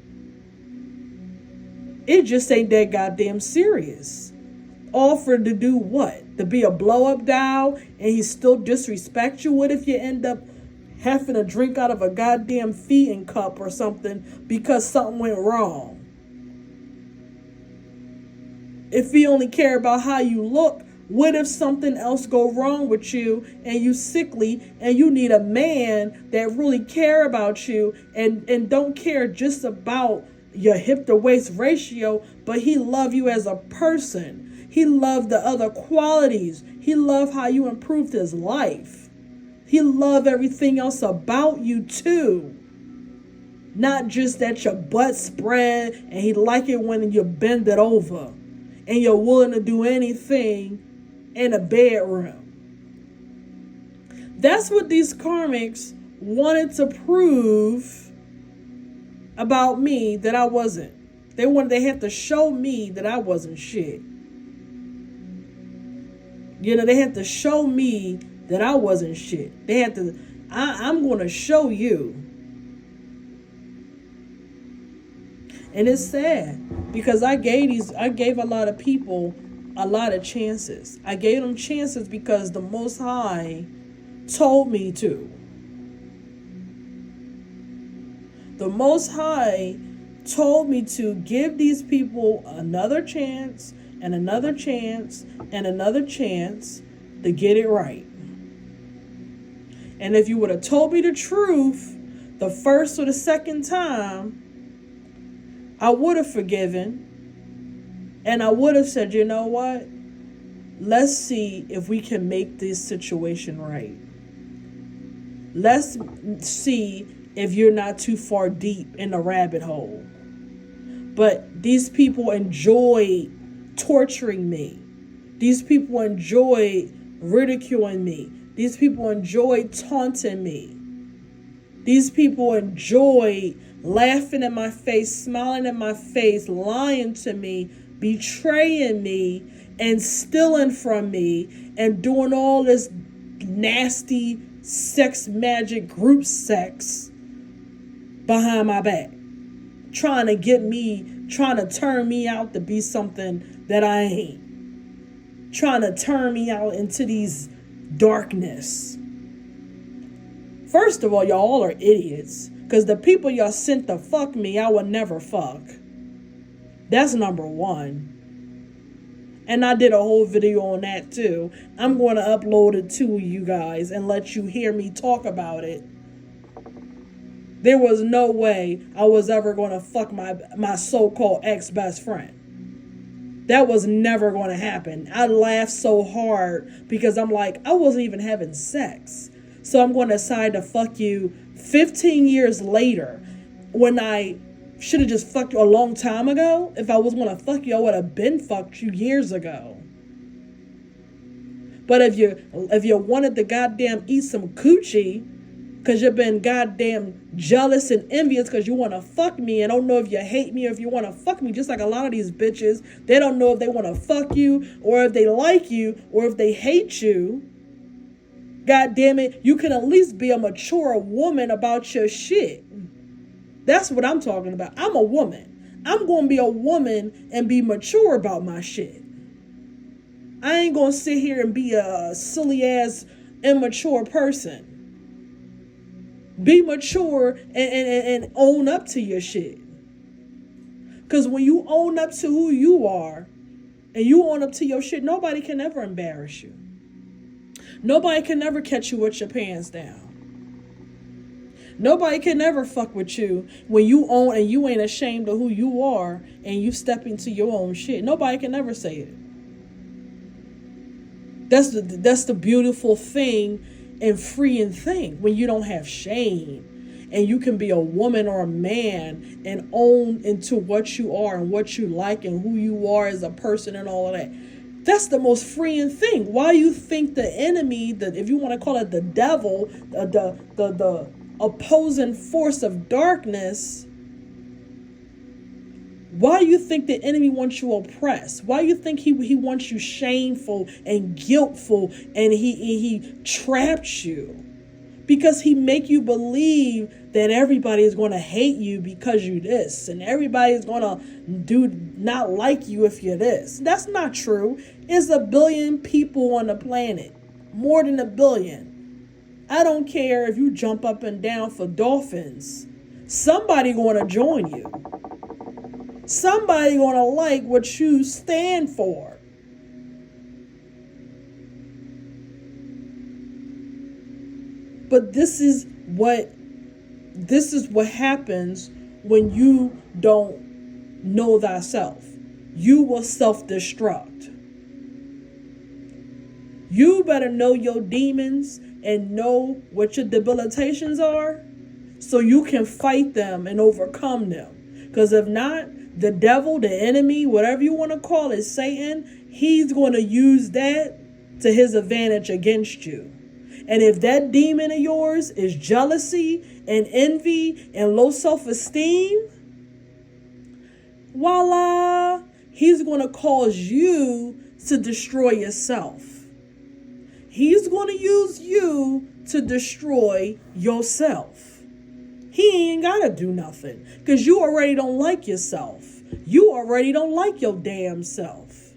It just ain't that goddamn serious. Offered to do what? To be a blow-up doll and he still disrespect you? What if you end up having to drink out of a goddamn feeding cup or something because something went wrong? If he only care about how you look, what if something else go wrong with you and you sickly and you need a man that really care about you and don't care just about your hip to waist ratio, but he love you as a person. He loved the other qualities. He loved how you improved his life. He loved everything else about you too. Not just that your butt spread and he like it when you bend it over and you're willing to do anything in a bedroom. That's what these karmics wanted to prove about me that I wasn't. They had to show me that I wasn't shit. They had to show me that I wasn't shit. They had to, I'm going to show you. And it's sad because I gave a lot of people a lot of chances. I gave them chances because the Most High told me to. The Most High told me to give these people another chance and another chance and another chance to get it right. And if you would have told me the truth the first or the second time, I would have forgiven. And I would have said, you know what? Let's see if we can make this situation right. Let's see if you're not too far deep in the rabbit hole. But these people enjoy torturing me. These people enjoy ridiculing me. These people enjoy taunting me. These people enjoy laughing in my face, smiling in my face, lying to me, betraying me, and stealing from me, and doing all this nasty sex magic group sex behind my back. Trying to turn me out to be something that I ain't. Trying to turn me out into these darkness. First of all, y'all are idiots. Because the people y'all sent to fuck me, I would never fuck. That's number one. And I did a whole video on that too. I'm going to upload it to you guys and let you hear me talk about it. There was no way I was ever going to fuck my so-called ex-best friend. That was never going to happen. I laughed so hard because I'm like, I wasn't even having sex. So I'm going to decide to fuck you 15 years later when I should have just fucked you a long time ago. If I was going to fuck you, I would have been fucked you years ago. But if you wanted to goddamn eat some coochie because you've been goddamn jealous and envious because you want to fuck me and don't know if you hate me or if you want to fuck me, just like a lot of these bitches, they don't know if they want to fuck you or if they like you or if they hate you. God damn it, you can at least be a mature woman about your shit. That's what I'm talking about. I'm a woman. I'm going to be a woman and be mature about my shit. I ain't going to sit here and be a silly ass immature person. Be mature and own up to your shit. Because when you own up to who you are and you own up to your shit, nobody can ever embarrass you. Nobody can ever catch you with your pants down. Nobody can ever fuck with you when you own and you ain't ashamed of who you are and you step into your own shit. Nobody can ever say it. That's the beautiful thing and freeing thing when you don't have shame and you can be a woman or a man and own into what you are and what you like and who you are as a person and all of that. That's the most freeing thing. Why you think the enemy, if you want to call it the devil, the opposing force of darkness, why you think the enemy wants you oppressed? Why you think he wants you shameful and guiltful and he traps you? Because he make you believe that everybody is going to hate you because you this and everybody is going to not like you if you're this. That's not true. There's 1 billion people on the planet. More than 1 billion. I don't care if you jump up and down for dolphins. Somebody going to join you. Somebody going to like what you stand for. But this is what happens when you don't know thyself. You will self-destruct. You better know your demons and know what your debilitations are so you can fight them and overcome them. Because if not, the devil, the enemy, whatever you want to call it, Satan, he's going to use that to his advantage against you. And if that demon of yours is jealousy and envy and low self-esteem, voila, he's going to cause you to destroy yourself. He's going to use you to destroy yourself. He ain't gotta do nothing. Because you already don't like yourself. You already don't like your damn self.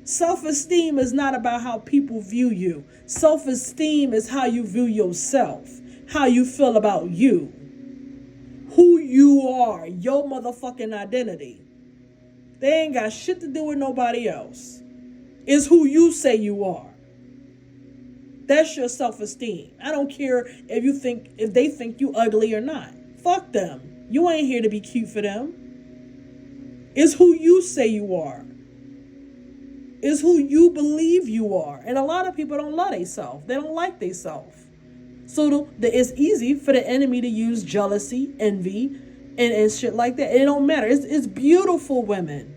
Self-esteem is not about how people view you. Self-esteem is how you view yourself. How you feel about you. Who you are. Your motherfucking identity. They ain't got shit to do with nobody else. It's who you say you are. That's your self-esteem. I don't care if they think you ugly or not. Fuck them. You ain't here to be cute for them. It's who you say you are. It's who you believe you are. And a lot of people don't love themselves. They don't like themselves. So it's easy for the enemy to use jealousy, envy, and shit like that. It don't matter. It's beautiful women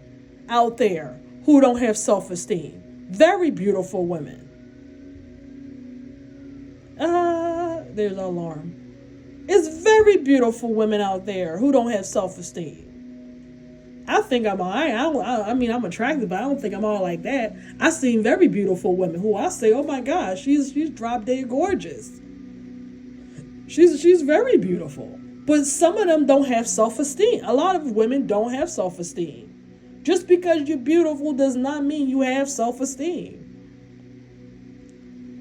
out there who don't have self-esteem. Very beautiful women. There's an alarm. It's very beautiful women out there who don't have self-esteem. I think I'm all right. I mean, I'm attractive, but I don't think I'm all like that. I've seen very beautiful women who I say, oh my gosh, she's drop dead gorgeous. She's very beautiful. But some of them don't have self-esteem. A lot of women don't have self-esteem. Just because you're beautiful does not mean you have self-esteem.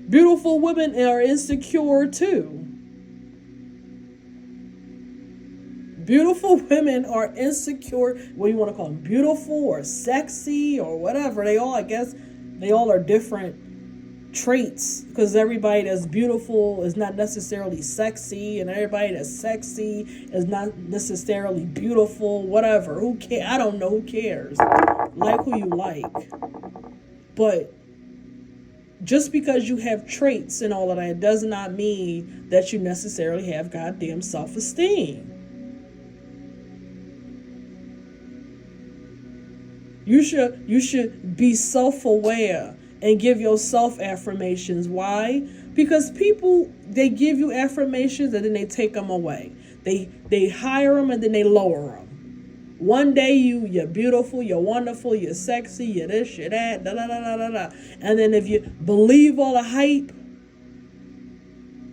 Beautiful women are insecure too. Beautiful women are insecure. What do you want to call them? Beautiful or sexy or whatever. They all are different traits. Because everybody that's beautiful is not necessarily sexy. And everybody that's sexy is not necessarily beautiful. Whatever. Who cares? I don't know. Who cares? Like who you like. But just because you have traits and all of that does not mean that you necessarily have goddamn self-esteem. You should be self-aware and give yourself affirmations. Why? Because people, they give you affirmations and then they take them away. They hire them and then they lower them. One day you're beautiful, you're wonderful, you're sexy, you're this, you're that, da da da da da da. And then if you believe all the hype,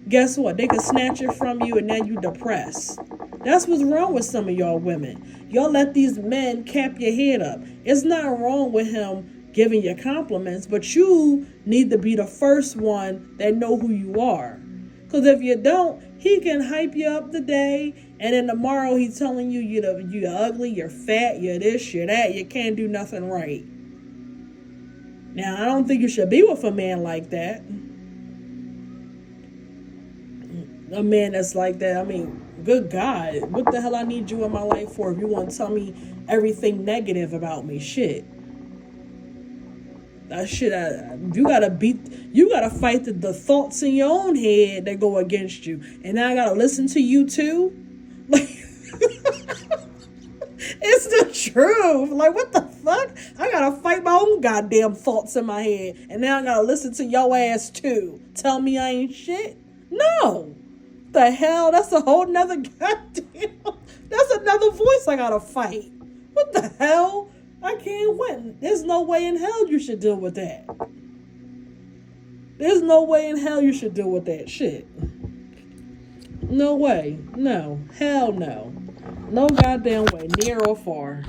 guess what? They can snatch it from you and then you depressed. That's what's wrong with some of y'all women. Y'all let these men cap your head up. It's not wrong with him giving you compliments, but you need to be the first one that know who you are. Because if you don't, he can hype you up today, and then tomorrow he's telling you you're ugly, you're fat, you're this, you're that, you can't do nothing right. Now, I don't think you should be with a man like that. A man that's like that, I mean, good God, what the hell I need you in my life for if you want to tell me everything negative about me? Shit. You gotta fight the thoughts in your own head that go against you. And now I gotta listen to you too? Like, it's the truth. Like, what the fuck? I gotta fight my own goddamn thoughts in my head. And now I gotta listen to your ass too. Tell me I ain't shit? No. The hell? That's a whole nother goddamn... That's another voice I gotta fight. What the hell? I can't win. There's no way in hell you should deal with that. There's no way in hell you should deal with that shit. No way. No. Hell no. No goddamn way. Near or far.